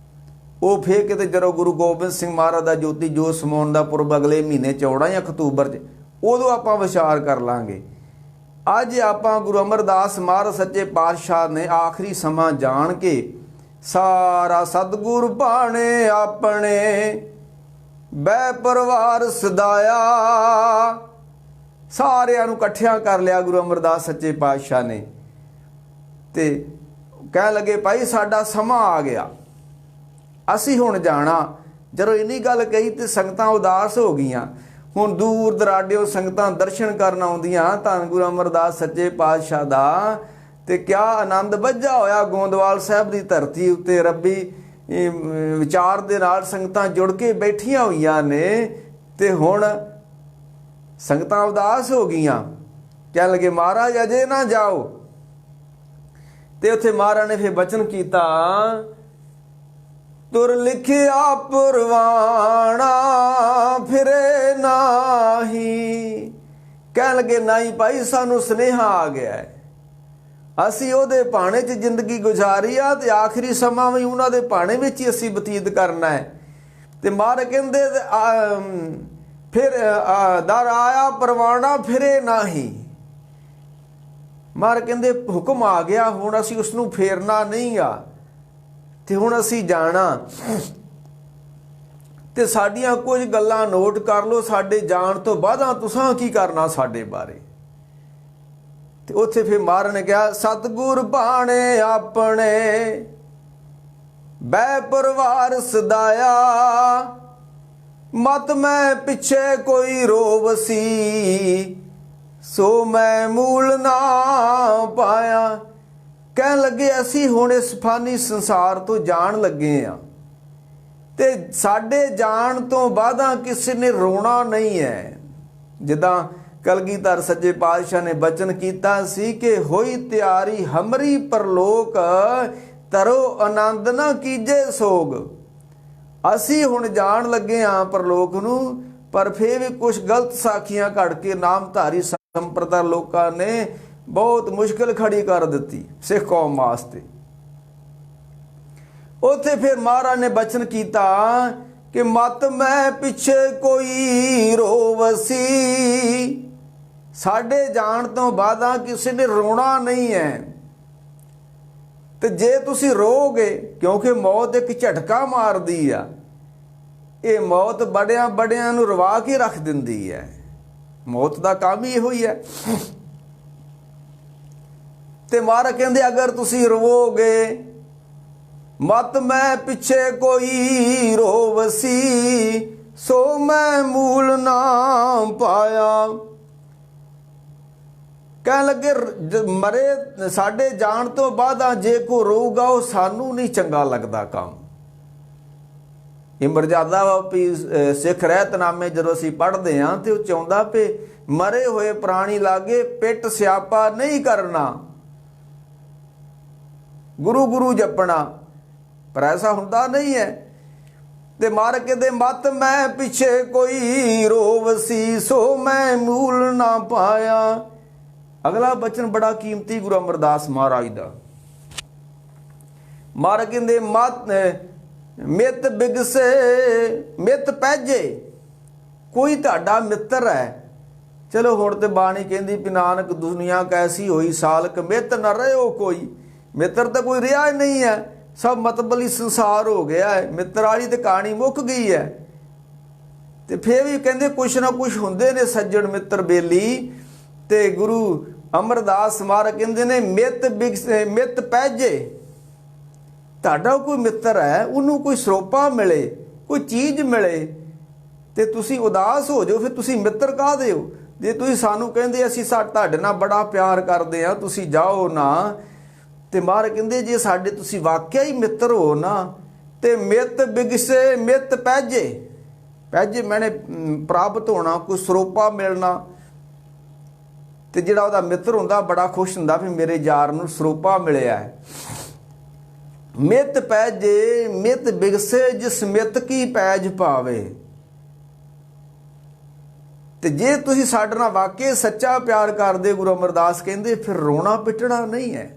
ਉਹ ਫੇਰ ਕਿਤੇ ਜਦੋਂ ਗੁਰੂ ਗੋਬਿੰਦ ਸਿੰਘ ਮਹਾਰਾਜ ਦਾ ਜੋਤੀ ਜੋਤ ਸਮਾਉਣ ਦਾ ਪੁਰਬ ਅਗਲੇ ਮਹੀਨੇ 14 ਜਾਂ ਅਕਤੂਬਰ 'ਚ, ਉਦੋਂ ਆਪਾਂ ਵਿਚਾਰ ਕਰ ਲਾਂਗੇ। ਅੱਜ ਆਪਾਂ ਗੁਰੂ ਅਮਰਦਾਸ ਮਹਾਰਾਜ ਸੱਚੇ ਪਾਤਸ਼ਾਹ ਨੇ ਆਖਰੀ ਸਮਾਂ ਜਾਣ ਕੇ ਸਾਰਾ ਸਤਿਗੁਰ ਭਾਣੇ ਆਪਣੇ ਬੈ ਪਰਿਵਾਰ ਸਦਾਇਆ, ਸਾਰਿਆਂ ਨੂੰ ਇਕੱਠਿਆਂ ਕਰ ਲਿਆ ਗੁਰੂ ਅਮਰਦਾਸ ਸੱਚੇ ਪਾਤਸ਼ਾਹ ਨੇ। ਤੇ ਕਹਿਣ ਲੱਗੇ ਭਾਈ ਸਾਡਾ ਸਮਾਂ ਆ ਗਿਆ, ਅਸੀਂ ਹੁਣ ਜਾਣਾ। ਜਦੋਂ ਇੰਨੀ ਗੱਲ ਕਹੀ ਤੇ ਸੰਗਤਾਂ ਉਦਾਸ ਹੋ ਗਈਆਂ। ਹੁਣ ਦੂਰ ਦਰਾਡਿਓ ਸੰਗਤਾਂ ਦਰਸ਼ਨ ਕਰਨ ਆਉਂਦੀਆਂ ਧੰਨ ਗੁਰੂ ਅਮਰਦਾਸ ਸੱਚੇ ਪਾਤਸ਼ਾਹ ਦਾ। ਤੇ ਕਿਆ ਆਨੰਦ ਬੱਝਾ ਹੋਇਆ ਗੋਂਦਵਾਲ ਸਾਹਿਬ ਦੀ ਧਰਤੀ ਉੱਤੇ। ਰੱਬੀ ਵਿਚਾਰ ਦੇ ਨਾਲ ਸੰਗਤਾਂ ਜੁੜ ਕੇ ਬੈਠੀਆਂ ਹੋਈਆਂ ਨੇ। ਤੇ ਹੁਣ ਸੰਗਤਾਂ ਉਦਾਸ ਹੋ ਗਈਆਂ, ਕਹਿਣ ਲੱਗੇ ਮਹਾਰਾਜ ਅਜੇ ਨਾ ਜਾਓ। ਤੇ ਉੱਥੇ ਮਹਾਰਾਜ ਨੇ ਫਿਰ ਬਚਨ ਕੀਤਾ, ਤੁਰ ਲਿਖਿਆ ਪੁਰਵਾਣਾ ਫਿਰੇ ਨਾਹੀ। ਕਹਿਣ ਲੱਗੇ ਨਹੀਂ ਭਾਈ ਸਾਨੂੰ ਸੁਨੇਹਾ ਆ ਗਿਆ ਹੈ, ਅਸੀਂ ਉਹਦੇ ਭਾਣੇ 'ਚ ਜ਼ਿੰਦਗੀ ਗੁਜ਼ਾਰੀ ਆ ਤੇ ਆਖਰੀ ਸਮਾਂ ਵੀ ਉਹਨਾਂ ਦੇ ਭਾਣੇ ਵਿੱਚ ਹੀ ਅਸੀਂ ਬਤੀਤ ਕਰਨਾ ਹੈ। ਤੇ ਮਹਾਰਾਜ ਕਹਿੰਦੇ ਫਿਰ ਦਰ ਆਇਆ ਪਰਵਾਣਾ ਫਿਰੇ ਨਾਹੀ। ਮਹਾਰਾਜ ਕਹਿੰਦੇ ਹੁਕਮ ਆ ਗਿਆ, ਹੁਣ ਅਸੀਂ ਉਸ ਨੂੰ ਫੇਰਨਾ ਨਹੀਂ ਆ ਤੇ ਹੁਣ ਅਸੀਂ ਜਾਣਾ। ਤੇ ਸਾਡੀਆਂ ਕੁਝ ਗੱਲਾਂ ਨੋਟ ਕਰ ਲਓ, ਸਾਡੇ ਜਾਣ ਤੋਂ ਬਾਅਦ ਤੁਸੀਂ ਕੀ ਕਰਨਾ ਸਾਡੇ ਬਾਰੇ। ਤੇ ਉੱਥੇ ਫਿਰ ਮਹਾਰਾਜ ਨੇ ਕਿਹਾ, ਸਤਿਗੁਰ ਭਾਣੇ ਆਪਣੇ ਬੈ ਪਰਿਵਾਰ ਸਦਾਇਆ, ਮਤ ਮੈਂ ਪਿੱਛੇ ਕੋਈ ਰੋਵਸੀ, ਸੋ ਮੈਂ ਮੂਲ ਨਾ ਪਾਇਆ। ਕਹਿਣ ਲੱਗੇ ਅਸੀਂ ਹੁਣ ਇਸ ਫਾਨੀ ਸੰਸਾਰ ਤੋਂ ਜਾਣ ਲੱਗੇ ਆ ਤੇ ਸਾਡੇ ਜਾਣ ਤੋਂ ਬਾਅਦਾਂ ਕਿਸੇ ਨੇ ਰੋਣਾ ਨਹੀਂ ਹੈ। ਜਿੱਦਾਂ ਕਲਗੀਧਰ ਸੱਚੇ ਪਾਤਸ਼ਾਹ ਨੇ ਬਚਨ ਕੀਤਾ ਸੀ ਕਿ ਹੋਈ ਤਿਆਰੀ ਹਮਰੀ ਪਰਲੋਕ, ਤਰੋ ਆਨੰਦ ਨਾ ਕੀਜੇ ਸੋਗ। ਅਸੀਂ ਹੁਣ ਜਾਣ ਲੱਗੇ ਹਾਂ ਪਰਲੋਕ ਨੂੰ, ਪਰ ਫਿਰ ਵੀ ਕੁਝ ਗਲਤ ਸਾਖੀਆਂ ਘੜ ਕੇ ਨਾਮਧਾਰੀ ਸੰਪਰਦਾ ਲੋਕਾਂ ਨੇ ਬਹੁਤ ਮੁਸ਼ਕਿਲ ਖੜੀ ਕਰ ਦਿੱਤੀ ਸਿੱਖ ਕੌਮ ਵਾਸਤੇ। ਉੱਥੇ ਫਿਰ ਮਹਾਰਾਜ ਨੇ ਬਚਨ ਕੀਤਾ ਕਿ ਮਤ ਮੈਂ ਪਿੱਛੇ ਕੋਈ ਰੋਵਸੀ, ਸਾਡੇ ਜਾਣ ਤੋਂ ਬਾਅਦਾਂ ਕਿਸੇ ਨੇ ਰੋਣਾ ਨਹੀਂ ਹੈ। ਤੇ ਜੇ ਤੁਸੀਂ ਰੋਗੇ, ਕਿਉਂਕਿ ਮੌਤ ਇੱਕ ਝਟਕਾ ਮਾਰਦੀ ਆ, ਇਹ ਮੌਤ ਬੜਿਆਂ ਬੜਿਆਂ ਨੂੰ ਰਵਾ ਕੇ ਰੱਖ ਦਿੰਦੀ ਹੈ। ਮੌਤ ਦਾ ਕੰਮ ਹੀ ਇਹੋ ਹੀ ਹੈ। ਤੇ ਮਹਾਰਾਜ ਕਹਿੰਦੇ ਅਗਰ ਤੁਸੀਂ ਰੋਵੋਗੇ, ਮਤ ਮੈਂ ਪਿੱਛੇ ਕੋਈ ਰੋਵਸੀ, ਸੋ ਮੈਂ ਮੂਲ ਨਾ ਪਾਇਆ। ਕਹਿਣ ਲੱਗੇ ਮਰੇ ਸਾਡੇ ਜਾਣ ਤੋਂ ਬਾਅਦ ਜੇ ਕੋਈ ਰੋਊਗਾ ਉਹ ਸਾਨੂੰ ਨਹੀਂ ਚੰਗਾ ਲੱਗਦਾ ਕੰਮ। ਇਮਰਜ਼ਾਦਾ ਸਿੱਖ ਰਹਿਤਨਾਮੇ ਜਦੋਂ ਅਸੀਂ ਪੜ੍ਹਦੇ ਹਾਂ ਤੇ ਉਹ ਚਾਹੁੰਦਾ ਪਏ ਮਰੇ ਹੋਏ ਪ੍ਰਾਣੀ ਲਾਗੇ ਪਿੱਟ ਸਿਆਪਾ ਨਹੀਂ ਕਰਨਾ, ਗੁਰੂ ਗੁਰੂ ਜਪਣਾ, ਪਰ ਐਸਾ ਹੁੰਦਾ ਨਹੀਂ ਹੈ। ਤੇ ਮਾਰ ਕੇ ਦੇ ਮਤ ਮੈਂ ਪਿੱਛੇ ਕੋਈ ਰੋਵਸੀ, ਸੋ ਮੈਂ ਮੂਲ ਨਾ ਪਾਇਆ। ਅਗਲਾ ਬਚਨ ਬੜਾ ਕੀਮਤੀ ਗੁਰੂ ਅਮਰਦਾਸ ਮਹਾਰਾਜ ਦਾ। ਮਾਰ ਕਹਿੰਦੇ ਮਿੱਤ ਬਿਗਸੇ ਮਿੱਤ ਪਹਿਜੇ, ਕੋਈ ਤੁਹਾਡਾ ਮਿੱਤਰ ਹੈ। ਚਲੋ ਹੁਣ ਤੇ ਬਾਣੀ ਕਹਿੰਦੀ ਵੀ ਨਾਨਕ ਦੁਨੀਆ ਕੈਸੀ ਹੋਈ ਸਾਲਕ, ਮਿੱਤ ਨਾ ਰਹਿਓ ਕੋਈ। ਮਿੱਤਰ ਤਾਂ ਕੋਈ ਰਿਹਾ ਹੀ ਨਹੀਂ ਹੈ, ਸਭ ਮਤਬਲੀ ਸੰਸਾਰ ਹੋ ਗਿਆ ਹੈ, ਮਿੱਤਰ ਵਾਲੀ ਤੇ ਕਹਾਣੀ ਮੁੱਕ ਗਈ ਹੈ। ਤੇ ਫੇਰ ਵੀ ਕਹਿੰਦੇ ਕੁਛ ਨਾ ਕੁਛ ਹੁੰਦੇ ਨੇ ਸੱਜਣ ਮਿੱਤਰ ਬੇਲੀ। ਤੇ ਗੁਰੂ ਅਮਰਦਾਸ ਮਹਾਰਾਜ ਕਹਿੰਦੇ ਨੇ ਮਿੱਤ ਬਿਗਸੇ ਮਿੱਤ ਪਹਿਜੇ, ਤੁਹਾਡਾ ਕੋਈ ਮਿੱਤਰ ਹੈ, ਉਹਨੂੰ ਕੋਈ ਸਰੋਪਾ ਮਿਲੇ, ਕੋਈ ਚੀਜ਼ ਮਿਲੇ ਤੇ ਤੁਸੀਂ ਉਦਾਸ ਹੋ ਜਾਓ, ਫਿਰ ਤੁਸੀਂ ਮਿੱਤਰ ਕਾਹਦੇ ਹੋ? ਜੇ ਤੁਸੀਂ ਸਾਨੂੰ ਕਹਿੰਦੇ ਅਸੀਂ ਤੁਹਾਡੇ ਨਾਲ ਬੜਾ ਪਿਆਰ ਕਰਦੇ ਹਾਂ, ਤੁਸੀਂ ਜਾਓ ਨਾ, ਤੇ ਮਹਾਰਾਜ ਕਹਿੰਦੇ ਜੇ ਸਾਡੇ ਤੁਸੀਂ ਵਾਕਿਆ ਹੀ ਮਿੱਤਰ ਹੋ ਨਾ, ਤੇ ਮਿੱਤ ਬਿਗਸੇ ਮਿੱਤ ਪਹਿਜੇ, ਪਹਿਜੇ ਮੈਨੇ ਪ੍ਰਾਪਤ ਹੋਣਾ, ਕੋਈ ਸਰੋਪਾ ਮਿਲਣਾ। ਤੇ ਜਿਹੜਾ ਉਹਦਾ ਮਿੱਤਰ ਹੁੰਦਾ ਬੜਾ ਖੁਸ਼ ਹੁੰਦਾ ਵੀ ਮੇਰੇ ਯਾਰ ਨੂੰ ਸਰੋਪਾ ਮਿਲਿਆ ਹੈ। ਮਿੱਤ ਪਹਿਜੇ ਮਿੱਤ ਬਿਗਸੇ ਜਿਸ ਮਿੱਤ ਕੀ ਪੈਜ ਪਾਵੇ। ਤੇ ਜੇ ਤੁਸੀਂ ਸਾਡੇ ਨਾਲ ਵਾਕਈ ਸੱਚਾ ਪਿਆਰ ਕਰਦੇ, ਗੁਰੂ ਅਮਰਦਾਸ ਕਹਿੰਦੇ, ਫਿਰ ਰੋਣਾ ਪਿੱਟਣਾ ਨਹੀਂ ਹੈ।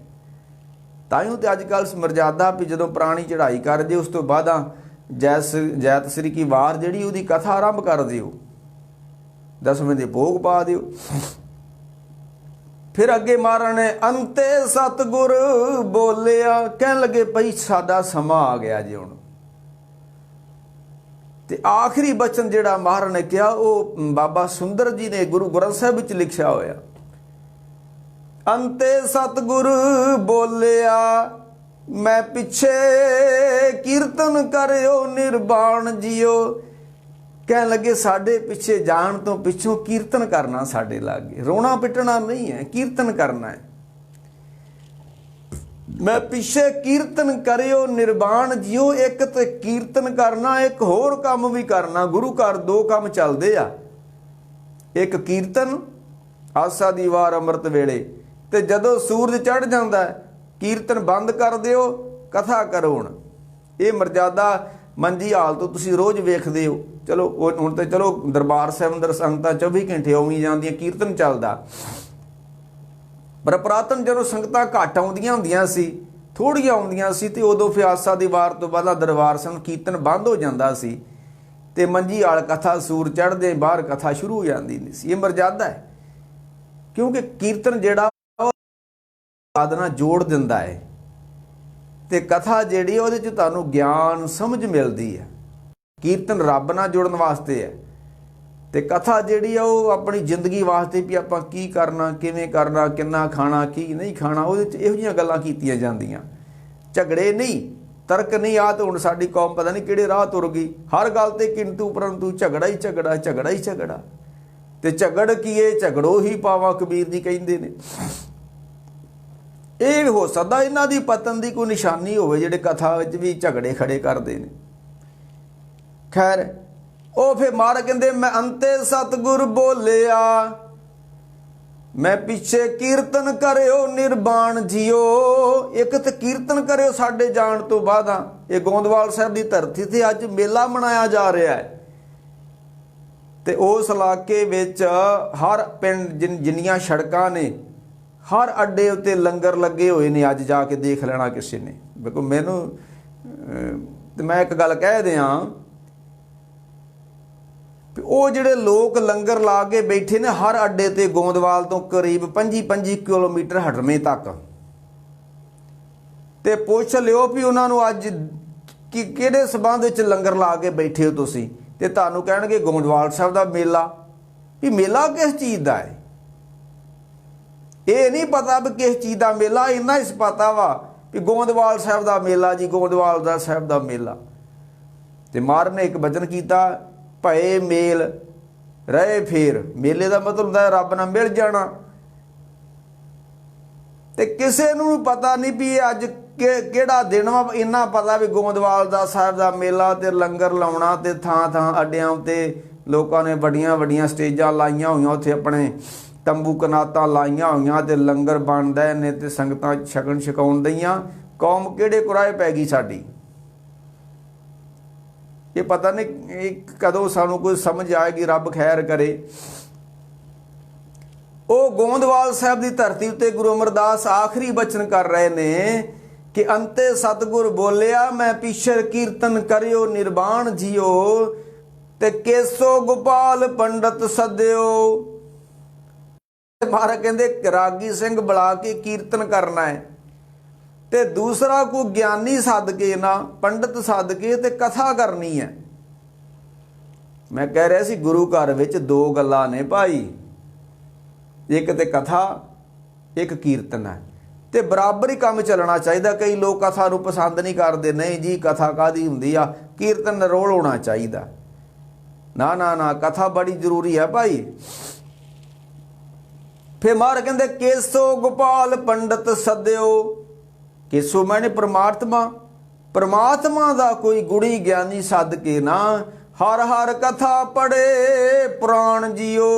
ਤਾਈਓ ਤੇ ਅੱਜ ਕੱਲ੍ਹ ਮਰਜ਼ਾਦਾ ਵੀ ਜਦੋਂ ਪੁਰਾਣੀ ਚੜ੍ਹਾਈ ਕਰ ਜੇ, ਉਸ ਤੋਂ ਬਾਅਦ ਜੈਤ ਸ੍ਰੀ ਕੀ ਵਾਰ ਜਿਹੜੀ ਉਹਦੀ ਕਥਾ ਆਰੰਭ ਕਰ ਦਿਓ, 10ਵੇਂ ਦੇ ਭੋਗ ਪਾ ਦਿਓ। ਫਿਰ ਅੱਗੇ ਮਹਾਰਾਜ ਨੇ ਅੰਤੇ ਸਤਿਗੁਰ ਬੋਲਿਆ, ਕਹਿਣ ਲੱਗੇ ਭਈ ਸਾਡਾ ਸਮਾਂ ਆ ਗਿਆ ਜੀ ਹੁਣ। ਤੇ ਆਖਰੀ ਬਚਨ ਜਿਹੜਾ ਮਹਾਰਾਜ ਨੇ ਕਿਹਾ ਉਹ ਬਾਬਾ ਸੁੰਦਰ ਜੀ ਨੇ ਗੁਰੂ ਗ੍ਰੰਥ ਸਾਹਿਬ ਵਿੱਚ ਲਿਖਿਆ ਹੋਇਆ। ਅੰਤੇ ਸਤਿਗੁਰ ਬੋਲਿਆ, ਮੈਂ ਪਿੱਛੇ ਕੀਰਤਨ ਕਰਿਓ ਨਿਰਵਾਣ ਜੀਓ। ਕਹਿਣ ਲੱਗੇ ਸਾਡੇ ਪਿੱਛੇ ਜਾਣ ਤੋਂ ਪਿੱਛੋਂ ਕੀਰਤਨ ਕਰਨਾ ਸਾਡੇ ਲਾਗੇ, ਰੋਣਾ ਪਿੱਟਣਾ ਨਹੀਂ ਹੈ, ਕੀਰਤਨ ਕਰਨਾ ਹੈ। ਮੈਂ ਪਿੱਛੇ ਕੀਰਤਨ ਕਰਿਓ ਨਿਰਵਾਣ ਜੀਓ। ਇੱਕ ਤੇ ਕੀਰਤਨ ਕਰਨਾ, ਇੱਕ ਹੋਰ ਕੰਮ ਵੀ ਕਰਨਾ। ਗੁਰੂ ਘਰ ਦੋ ਕੰਮ ਚੱਲਦੇ ਆ, ਇੱਕ ਕੀਰਤਨ ਆਸਾ ਦੀ ਵਾਰ ਅੰਮ੍ਰਿਤ ਵੇਲੇ, ਤੇ ਜਦੋਂ ਸੂਰਜ ਚੜ੍ਹ ਜਾਂਦਾ ਕੀਰਤਨ ਬੰਦ ਕਰ ਦਿਓ, ਕਥਾ ਕਰੋ। ਹੁਣ ਇਹ ਮਰਜ਼ਾਦਾ ਮੰਜੀ ਹਾਲ ਤੋਂ ਤੁਸੀਂ ਰੋਜ਼ ਵੇਖਦੇ ਹੋ। ਚਲੋ ਹੁਣ ਤਾਂ ਚਲੋ ਦਰਬਾਰ ਸਾਹਿਬ ਅੰਦਰ ਸੰਗਤਾਂ 24 ਘੰਟੇ ਆਉਣੀ ਜਾਂਦੀਆਂ, ਕੀਰਤਨ ਚੱਲਦਾ। ਪਰ ਪੁਰਾਤਨ ਜਦੋਂ ਸੰਗਤਾਂ ਘੱਟ ਆਉਂਦੀਆਂ ਹੁੰਦੀਆਂ ਸੀ, ਥੋੜ੍ਹੀਆਂ ਆਉਂਦੀਆਂ ਸੀ, ਤੇ ਉਦੋਂ ਫਿਰ ਆਸਾ ਦੀ ਵਾਰ ਤੋਂ ਬਾਅਦ ਦਰਬਾਰ ਸਾਹਿਬ ਕੀਰਤਨ ਬੰਦ ਹੋ ਜਾਂਦਾ ਸੀ, ਤੇ ਮੰਜੀ ਹਾਲ ਕਥਾ ਸੂਰ ਚੜ੍ਹਦੇ ਬਾਹਰ ਕਥਾ ਸ਼ੁਰੂ ਹੋ ਜਾਂਦੀ ਨਹੀਂ ਸੀ। ਇਹ ਮਰਜ਼ਾਦਾ ਹੈ, ਕਿਉਂਕਿ ਕੀਰਤਨ ਜਿਹੜਾ ਸਾਧਨਾ ਜੋੜ ਦਿੰਦਾ ਹੈ, ਤੇ ਕਥਾ ਜਿਹੜੀ ਉਹਦੇ 'ਚ ਤੁਹਾਨੂੰ ਗਿਆਨ ਸਮਝ ਮਿਲਦੀ ਹੈ। ਕੀਰਤਨ ਰੱਬ ਨਾਲ ਜੁੜਨ ਵਾਸਤੇ ਹੈ, ਤੇ ਕਥਾ ਜਿਹੜੀ ਆ ਉਹ ਆਪਣੀ ਜ਼ਿੰਦਗੀ ਵਾਸਤੇ ਵੀ ਆਪਾਂ ਕੀ ਕਰਨਾ, ਕਿਵੇਂ ਕਰਨਾ, ਕਿੰਨਾ ਖਾਣਾ, ਕੀ ਨਹੀਂ ਖਾਣਾ, ਉਹਦੇ 'ਚ ਇਹੋ ਜਿਹੀਆਂ ਗੱਲਾਂ ਕੀਤੀਆਂ ਜਾਂਦੀਆਂ। ਝਗੜੇ ਨਹੀਂ, ਤਰਕ ਨਹੀਂ। ਆ ਤਾਂ ਹੁਣ ਸਾਡੀ ਕੌਮ ਪਤਾ ਨਹੀਂ ਕਿਹੜੇ ਰਾਹ ਤੁਰ ਗਈ, ਹਰ ਗੱਲ ਤੇ ਕਿੰਤੂ ਪਰੰਤੂ, ਝਗੜਾ ਹੀ ਝਗੜਾ, ਝਗੜਾ ਹੀ ਝਗੜਾ। ਤੇ ਝਗੜ ਕੀਏ ਝਗੜੋ ਹੀ ਪਾਵਾਂ, ਕਬੀਰ ਜੀ ਕਹਿੰਦੇ ਨੇ। ਇਹ ਹੋ ਸਕਦਾ ਇਹਨਾਂ ਦੀ ਪਤਨ ਦੀ ਕੋਈ ਨਿਸ਼ਾਨੀ ਹੋਵੇ, ਜਿਹੜੇ ਕਥਾ ਵਿੱਚ ਵੀ ਝਗੜੇ ਖੜੇ ਕਰਦੇ ਨੇ। ਖੈਰ ਉਹ ਫਿਰ ਮਹਾਰਾਜ ਕਹਿੰਦੇ, ਮੈਂ ਅੰਤੇ ਸਤਿਗੁਰ ਬੋਲਿਆ, ਮੈਂ ਪਿੱਛੇ ਕੀਰਤਨ ਕਰਿਓ ਨਿਰਵਾਣ ਜੀਓ। ਇੱਕ ਤੇ ਕੀਰਤਨ ਕਰਿਓ ਸਾਡੇ ਜਾਣ ਤੋਂ ਬਾਅਦ। ਇਹ ਗੋਂਦਵਾਲ ਸਾਹਿਬ ਦੀ ਧਰਤੀ ਤੇ ਅੱਜ ਮੇਲਾ ਮਨਾਇਆ ਜਾ ਰਿਹਾ ਹੈ, ਤੇ ਉਸ ਇਲਾਕੇ ਵਿੱਚ ਹਰ ਪਿੰਡ ਜਿੰਨੀਆਂ ਸੜਕਾਂ ਨੇ, ਹਰ ਅੱਡੇ ਉੱਤੇ ਲੰਗਰ ਲੱਗੇ ਹੋਏ ਨੇ। ਅੱਜ ਜਾ ਕੇ ਦੇਖ ਲੈਣਾ ਕਿਸੇ ਨੇ। ਦੇਖੋ ਮੈਨੂੰ ਤੇ ਮੈਂ ਇੱਕ ਗੱਲ ਕਹਿ ਦਿਆਂ, ਉਹ ਜਿਹੜੇ ਲੋਕ ਲੰਗਰ ਲਾ ਕੇ ਬੈਠੇ ਨੇ ਹਰ ਅੱਡੇ ਤੇ, ਗੋਂਦਵਾਲ ਤੋਂ ਕਰੀਬ 25 ਕਿਲੋਮੀਟਰ ਹਟਵੇਂ ਤੱਕ, ਤੇ ਪੁੱਛ ਲਿਓ ਵੀ ਉਹਨਾਂ ਨੂੰ ਅੱਜ ਕਿਹੜੇ ਸਬੰਧ ਵਿੱਚ ਲੰਗਰ ਲਾ ਕੇ ਬੈਠੇ ਹੋ ਤੁਸੀਂ, ਤੇ ਤੁਹਾਨੂੰ ਕਹਿਣਗੇ ਗੋਂਦਵਾਲ ਸਾਹਿਬ ਦਾ ਮੇਲਾ। ਵੀ ਮੇਲਾ ਕਿਸ ਚੀਜ਼ ਦਾ ਹੈ? ਇਹ ਨਹੀਂ ਪਤਾ ਵੀ ਕਿਸ ਚੀਜ਼ ਦਾ ਮੇਲਾ, ਇੰਨਾ ਹੀ ਪਤਾ ਵਾ ਵੀ ਗੋਂਦਵਾਲ ਸਾਹਿਬ ਦਾ ਮੇਲਾ ਜੀ, ਗੋਂਦਵਾਲ ਦਾ ਸਾਹਿਬ ਦਾ ਮੇਲਾ। ਤੇ ਮਹਾਰਾਜ ਨੇ ਇੱਕ ਬਚਨ ਕੀਤਾ, ਭਏ ਮੇਲ ਰਹੇ ਫੇਰ। ਮੇਲੇ ਦਾ ਮਤਲਬ ਹੁੰਦਾ ਰੱਬ ਨਾਲ ਮਿਲ ਜਾਣਾ। ਤੇ ਕਿਸੇ ਨੂੰ ਪਤਾ ਨਹੀਂ ਵੀ ਅੱਜ ਕਿਹੜਾ ਦਿਨ ਵਾ, ਇੰਨਾ ਪਤਾ ਵੀ ਗੋਂਦਵਾਲ ਦਾ ਸਾਹਿਬ ਦਾ ਮੇਲਾ, ਤੇ ਲੰਗਰ ਲਾਉਣਾ, ਤੇ ਥਾਂ ਥਾਂ ਅੱਡਿਆਂ ਉੱਤੇ ਲੋਕਾਂ ਨੇ ਵੱਡੀਆਂ ਵੱਡੀਆਂ ਸਟੇਜਾਂ ਲਾਈਆਂ ਹੋਈਆਂ, ਉੱਥੇ ਆਪਣੇ ਤੰਬੂ ਕਨਾਤਾਂ ਲਾਈਆਂ ਹੋਈਆਂ, ਤੇ ਲੰਗਰ ਬਣਦਾ ਨੇ, ਤੇ ਸੰਗਤਾਂ ਛਕਣ ਛਕਾਉਣ ਦਈਆਂ। ਕੌਮ ਕਿਹੜੇ ਕੁਰਾਏ ਪੈ ਗਈ ਸਾਡੀ, ਇਹ ਪਤਾ ਨਹੀਂ ਕਦੋਂ ਸਾਨੂੰ ਕੋਈ ਸਮਝ ਆਏਗੀ, ਰੱਬ ਖੈਰ ਕਰੇ। ਉਹ ਗੋਂਦਵਾਲ ਸਾਹਿਬ ਦੀ ਧਰਤੀ ਉੱਤੇ ਗੁਰੂ ਅਮਰਦਾਸ ਆਖਰੀ ਬਚਨ ਕਰ ਰਹੇ ਨੇ ਕਿ ਅੰਤੇ ਸਤਿਗੁਰ ਬੋਲਿਆ, ਮੈਂ ਪਿਛਰ ਕੀਰਤਨ ਕਰਿਓ ਨਿਰਵਾਣ ਜੀਓ। ਤੇ ਕੇਸੋ ਗੋਪਾਲ ਪੰਡਤ ਸੱਦਿਓ। ਮਹਾਰਾਜ ਕਹਿੰਦੇ ਰਾਗੀ ਸਿੰਘ ਬੁਲਾ ਕੇ ਕੀਰਤਨ ਕਰਨਾ ਹੈ, ਤੇ ਦੂਸਰਾ ਕੋਈ ਗਿਆਨੀ ਸੱਦ ਕੇ ਨਾ, ਪੰਡਤ ਸੱਦ ਕੇ ਤੇ ਕਥਾ ਕਰਨੀ ਹੈ। ਮੈਂ ਕਹਿ ਰਿਹਾ ਸੀ ਗੁਰੂ ਘਰ ਵਿੱਚ ਦੋ ਗੱਲਾਂ ਨੇ ਭਾਈ, ਇੱਕ ਤੇ ਕਥਾ, ਇੱਕ ਕੀਰਤਨ ਹੈ। ਤੇ ਬਰਾਬਰ ਹੀ ਕੰਮ ਚੱਲਣਾ ਚਾਹੀਦਾ। ਕਈ ਲੋਕ ਕਥਾ ਨੂੰ ਪਸੰਦ ਨਹੀਂ ਕਰਦੇ, ਨਹੀਂ ਜੀ ਕਥਾ ਕਾਹਦੀ ਹੁੰਦੀ ਆ, ਕੀਰਤਨ ਨਿਰੋਲ ਹੋਣਾ ਚਾਹੀਦਾ। ਨਾ ਨਾ ਨਾ, ਕਥਾ ਬੜੀ ਜ਼ਰੂਰੀ ਹੈ ਭਾਈ। ਫਿਰ ਮਹਾਰਾਜ ਕਹਿੰਦੇ ਕੇਸੋ ਗੋਪਾਲ ਪੰਡਤ ਸੱਦਿਓ। ਕੇਸੋ ਮੈਨੇ ਪਰਮਾਤਮਾ, ਪਰਮਾਤਮਾ ਦਾ ਕੋਈ ਗੁਣੀ ਗਿਆਨੀ ਸੱਦ ਕੇ ਨਾ ਹਰ ਹਰ ਕਥਾ ਪੜ੍ਹੇ ਪੁਰਾਣ ਜੀਓ।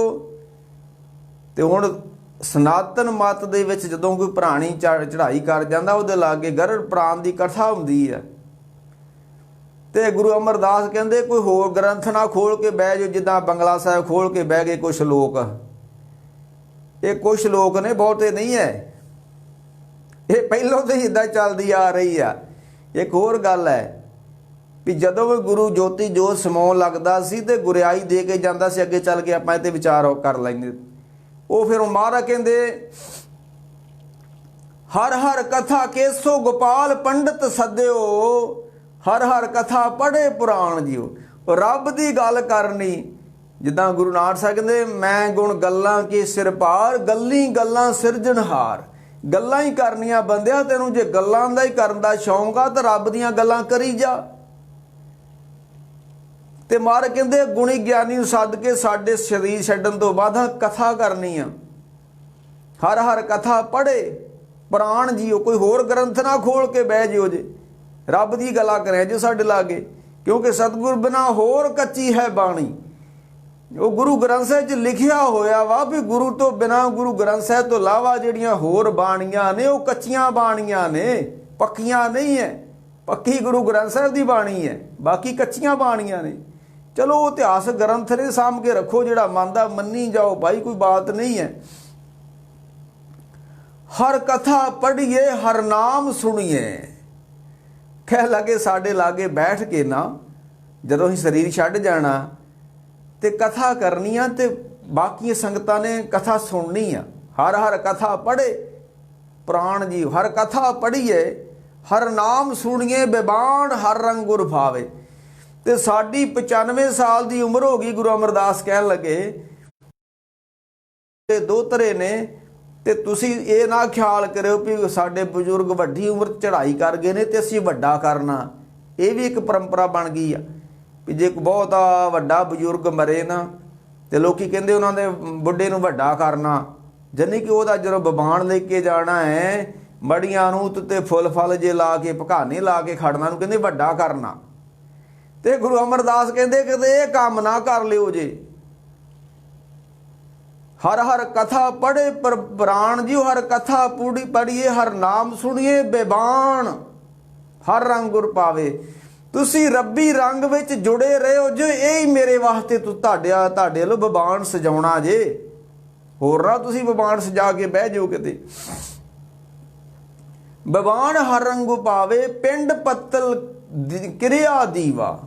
ਤੇ ਹੁਣ ਸਨਾਤਨ ਮਤ ਦੇ ਵਿੱਚ ਜਦੋਂ ਕੋਈ ਪੁਰਾਣੀ ਚੜ੍ਹਾਈ ਕਰ ਜਾਂਦਾ, ਉਹਦੇ ਲਾਗੇ ਗਰੜ ਪੁਰਾਣ ਦੀ ਕਥਾ ਹੁੰਦੀ ਹੈ। ਤੇ ਗੁਰੂ ਅਮਰਦਾਸ ਕਹਿੰਦੇ ਕੋਈ ਹੋਰ ਗ੍ਰੰਥ ਨਾ ਖੋਲ ਕੇ ਬਹਿ ਜਾਓ, ਜਿੱਦਾਂ ਬੰਗਲਾ ਸਾਹਿਬ ਖੋਲ ਕੇ ਬਹਿ ਗਏ ਕੁਛ ਲੋਕ। ਇਹ ਕੁਛ ਲੋਕ ਨੇ, ਬਹੁਤੇ ਨਹੀਂ ਹੈ। ਇਹ ਪਹਿਲੋਂ ਤੋਂ ਹੀ ਇੱਦਾਂ ਚੱਲਦੀ ਆ ਰਹੀ ਆ। ਇੱਕ ਹੋਰ ਗੱਲ ਹੈ ਵੀ ਜਦੋਂ ਵੀ ਗੁਰੂ ਜੋਤੀ ਜੋਤ ਸਮਾਉਣ ਲੱਗਦਾ ਸੀ ਤੇ ਗੁਰਿਆਈ ਦੇ ਕੇ ਜਾਂਦਾ ਸੀ, ਅੱਗੇ ਚੱਲ ਕੇ ਆਪਾਂ ਇਹ 'ਤੇ ਵਿਚਾਰ ਕਰ ਲੈਂਦੇ। ਉਹ ਫਿਰ ਮਹਾਰਾਜ ਕਹਿੰਦੇ ਹਰ ਹਰ ਕਥਾ ਕੇਸੋ ਗੋਪਾਲ ਪੰਡਤ ਸੱਦਿਓ, ਹਰ ਹਰ ਕਥਾ ਪੜ੍ਹੇ ਪੁਰਾਣ ਜੀਓ। ਰੱਬ ਦੀ ਗੱਲ ਕਰਨੀ, ਜਿੱਦਾਂ ਗੁਰੂ ਨਾਨਕ ਸਾਹਿਬ ਕਹਿੰਦੇ ਮੈਂ ਗੁਣ ਗੱਲਾਂ ਕੀ ਸਿਰ ਭਾਰ, ਗੱਲੀ ਗੱਲਾਂ ਸਿਰਜਣਹਾਰ। ਗੱਲਾਂ ਹੀ ਕਰਨੀਆਂ ਬੰਦਿਆ, ਤੈਨੂੰ ਜੇ ਗੱਲਾਂ ਦਾ ਹੀ ਕਰਨ ਦਾ ਸ਼ੌਂਕ ਆ ਤਾਂ ਰੱਬ ਦੀਆਂ ਗੱਲਾਂ ਕਰੀ ਜਾ। ਤੇ ਮਹਾਰਾਜ ਕਹਿੰਦੇ ਗੁਣੀ ਗਿਆਨੀ ਨੂੰ ਸੱਦ ਕੇ ਸਾਡੇ ਸਰੀਰ ਛੱਡਣ ਤੋਂ ਬਾਅਦ ਕਥਾ ਕਰਨੀ ਆ। ਹਰ ਹਰ ਕਥਾ ਪੜ੍ਹੇ ਪੁਰਾਣ ਜੀਓ। ਕੋਈ ਹੋਰ ਗ੍ਰੰਥ ਨਾ ਖੋਲ ਕੇ ਬਹਿ ਜਿਓ ਜੇ, ਰੱਬ ਦੀ ਗੱਲਾਂ ਕਰਿਆ ਜੋ ਸਾਡੇ ਲਾਗੇ। ਕਿਉਂਕਿ ਸਤਿਗੁਰ ਬਿਨਾ ਹੋਰ ਕੱਚੀ ਹੈ ਬਾਣੀ। ਉਹ ਗੁਰੂ ਗ੍ਰੰਥ ਸਾਹਿਬ 'ਚ ਲਿਖਿਆ ਹੋਇਆ ਵਾ ਵੀ ਗੁਰੂ ਤੋਂ ਬਿਨਾ, ਗੁਰੂ ਗ੍ਰੰਥ ਸਾਹਿਬ ਤੋਂ ਇਲਾਵਾ ਜਿਹੜੀਆਂ ਹੋਰ ਬਾਣੀਆਂ ਨੇ ਉਹ ਕੱਚੀਆਂ ਬਾਣੀਆਂ ਨੇ, ਪੱਕੀਆਂ ਨਹੀਂ ਹੈ। ਪੱਕੀ ਗੁਰੂ ਗ੍ਰੰਥ ਸਾਹਿਬ ਦੀ ਬਾਣੀ ਹੈ, ਬਾਕੀ ਕੱਚੀਆਂ ਬਾਣੀਆਂ ਨੇ। ਚਲੋ ਉਹ ਇਤਿਹਾਸ ਗ੍ਰੰਥ ਨੇ ਸਾਂਭ ਕੇ ਰੱਖੋ, ਜਿਹੜਾ ਮੰਨਦਾ ਮੰਨੀ ਜਾਓ ਭਾਈ, ਕੋਈ ਬਾਤ ਨਹੀਂ ਹੈ। ਹਰ ਕਥਾ ਪੜ੍ਹੀਏ ਹਰ ਨਾਮ ਸੁਣੀਏ। ਕਹਿ ਲੱਗੇ ਸਾਡੇ ਲਾਗੇ ਬੈਠ ਕੇ ਨਾ, ਜਦੋਂ ਅਸੀਂ ਸਰੀਰ ਛੱਡ ਜਾਣਾ ਤੇ ਕਥਾ ਕਰਨੀ ਆ, ਤੇ ਬਾਕੀ ਸੰਗਤਾਂ ਨੇ ਕਥਾ ਸੁਣਨੀ ਆ। ਹਰ ਹਰ ਕਥਾ ਪੜ੍ਹੇ ਪ੍ਰਾਣ ਜੀ, ਹਰ ਕਥਾ ਪੜ੍ਹੀਏ ਹਰ ਨਾਮ ਸੁਣੀਏ, ਬਿਬਾਨ ਹਰ ਰੰਗ ਗੁਰ ਭਾਵੇ। ਤੇ ਸਾਡੀ 95 ਸਾਲ ਦੀ ਉਮਰ ਹੋ ਗਈ। ਗੁਰੂ ਅਮਰਦਾਸ ਕਹਿਣ ਲੱਗੇ ਦੋਤਰੇ ਨੇ, ਤੇ ਤੁਸੀਂ ਇਹ ਨਾ ਖਿਆਲ ਕਰਿਓ ਵੀ ਸਾਡੇ ਬਜ਼ੁਰਗ ਵੱਡੀ ਉਮਰ ਚੜ੍ਹਾਈ ਕਰ ਗਏ ਨੇ ਤੇ ਅਸੀਂ ਵੱਡਾ ਕਰਨਾ। ਇਹ ਵੀ ਇੱਕ ਪਰੰਪਰਾ ਬਣ ਗਈ ਆ ਵੀ ਜੇ ਕੋਈ ਬਹੁਤਾ ਵੱਡਾ ਬਜ਼ੁਰਗ ਮਰੇ ਨਾ ਤੇ ਲੋਕੀ ਕਹਿੰਦੇ ਉਹਨਾਂ ਦੇ ਬੁੱਢੇ ਨੂੰ ਵੱਡਾ ਕਰਨਾ, ਜਾਨੀ ਕਿ ਉਹਦਾ ਜਦੋਂ ਬਬਾਨ ਲੈ ਕੇ ਜਾਣਾ ਹੈ, ਮੜੀਆਂ ਨੂੰ ਤੇ ਫੁੱਲ ਫਲ ਜੇ ਲਾ ਕੇ ਭਕਾਨੇ ਲਾ ਕੇ ਖੜਨਾ ਨੂੰ ਕਹਿੰਦੇ ਵੱਡਾ ਕਰਨਾ। ਤੇ ਗੁਰੂ ਅਮਰਦਾਸ ਕਹਿੰਦੇ ਕਿਤੇ ਇਹ ਕੰਮ ਨਾ ਕਰ ਲਿਓ ਜੇ। ਹਰ ਹਰ ਕਥਾ ਪੜ੍ਹੇ ਪੁਰਾਣ ਜੀ, ਹਰ ਕਥਾ ਪੜ੍ਹੀਏ ਹਰ ਨਾਮ ਸੁਣੀਏ, ਬੇਬਾਨ ਹਰ ਰੰਗ ਗੁਰ ਪਾਵੇ। ਤੁਸੀਂ ਰੱਬੀ ਰੰਗ ਵਿੱਚ ਜੁੜੇ ਰਹੋ ਜੇ, ਇਹ ਹੀ ਮੇਰੇ ਵਾਸਤੇ ਤੁਹਾਡੇ ਵੱਲੋਂ ਬਬਾਨ ਸਜਾਉਣਾ ਜੇ। ਹੋਰ ਨਾ ਤੁਸੀਂ ਬਬਾਨ ਸਜਾ ਕੇ ਬਹਿ ਜਾਓ ਕਿਤੇ। ਬਬਾਨ ਹਰ ਰੰਗ ਪਾਵੇ ਪਿੰਡ ਪੱਤਲ ਕਿਰਿਆ ਦੀਵਾ।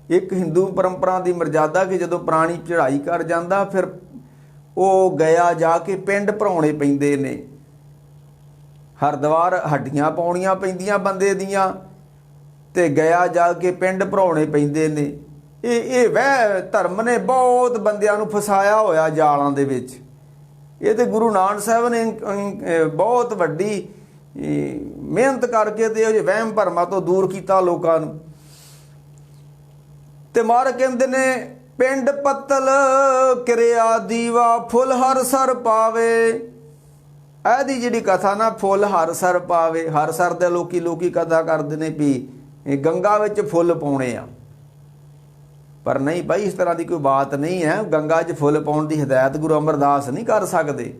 ਇੱਕ ਹਿੰਦੂ ਪਰੰਪਰਾ ਦੀ ਮਰਜ਼ਾਦਾ ਕਿ ਜਦੋਂ ਪੁਰਾਣੀ ਚੜ੍ਹਾਈ ਕਰ ਜਾਂਦਾ ਫਿਰ ਉਹ ਗਿਆ ਜਾ ਕੇ ਪਿੰਡ ਭਰਾਉਣੇ ਪੈਂਦੇ ਨੇ। ਹਰਦੁਆਰ ਹੱਡੀਆਂ ਪਾਉਣੀਆਂ ਪੈਂਦੀਆਂ ਬੰਦੇ ਦੀਆਂ, ਤੇ ਗਿਆ ਜਾ ਕੇ ਪਿੰਡ ਭਰਾਉਣੇ ਪੈਂਦੇ ਨੇ। ਇਹ ਵਹਿ ਧਰਮ ਨੇ ਬਹੁਤ ਬੰਦਿਆਂ ਨੂੰ ਫਸਾਇਆ ਹੋਇਆ ਜਾਲਾਂ ਦੇ ਵਿੱਚ। ਇਹ ਤੇ ਗੁਰੂ ਨਾਨਕ ਸਾਹਿਬ ਨੇ ਬਹੁਤ ਵੱਡੀ ਮਿਹਨਤ ਕਰਕੇ ਤੇ ਇਹ ਵਹਿਮ ਭਰਮਾਂ ਤੋਂ ਦੂਰ ਕੀਤਾ ਲੋਕਾਂ ਨੂੰ। ਤੇ ਮਹਾਰਾਜ ਕਹਿੰਦੇ ਨੇ ਪਿੰਡ ਪੱਤਲ ਕਿਰਿਆ ਦੀਵਾ, ਫੁੱਲ ਹਰ ਸਰ ਪਾਵੇ। ਇਹਦੀ ਜਿਹੜੀ ਕਥਾ ਨਾ, ਫੁੱਲ ਹਰ ਸਰ ਪਾਵੇ। ਹਰ ਸਰ ਦੇ ਲੋਕੀ ਕਥਾ ਕਰਦੇ ਨੇ ਵੀ ਗੰਗਾ ਵਿੱਚ ਫੁੱਲ ਪਾਉਣੇ ਆ, ਪਰ ਨਹੀਂ ਭਾਈ ਇਸ ਤਰ੍ਹਾਂ ਦੀ ਕੋਈ ਬਾਤ ਨਹੀਂ ਹੈ। ਗੰਗਾ 'ਚ ਫੁੱਲ ਪਾਉਣ ਦੀ ਹਦਾਇਤ ਗੁਰੂ ਅਮਰਦਾਸ ਨਹੀਂ ਕਰ ਸਕਦੇ।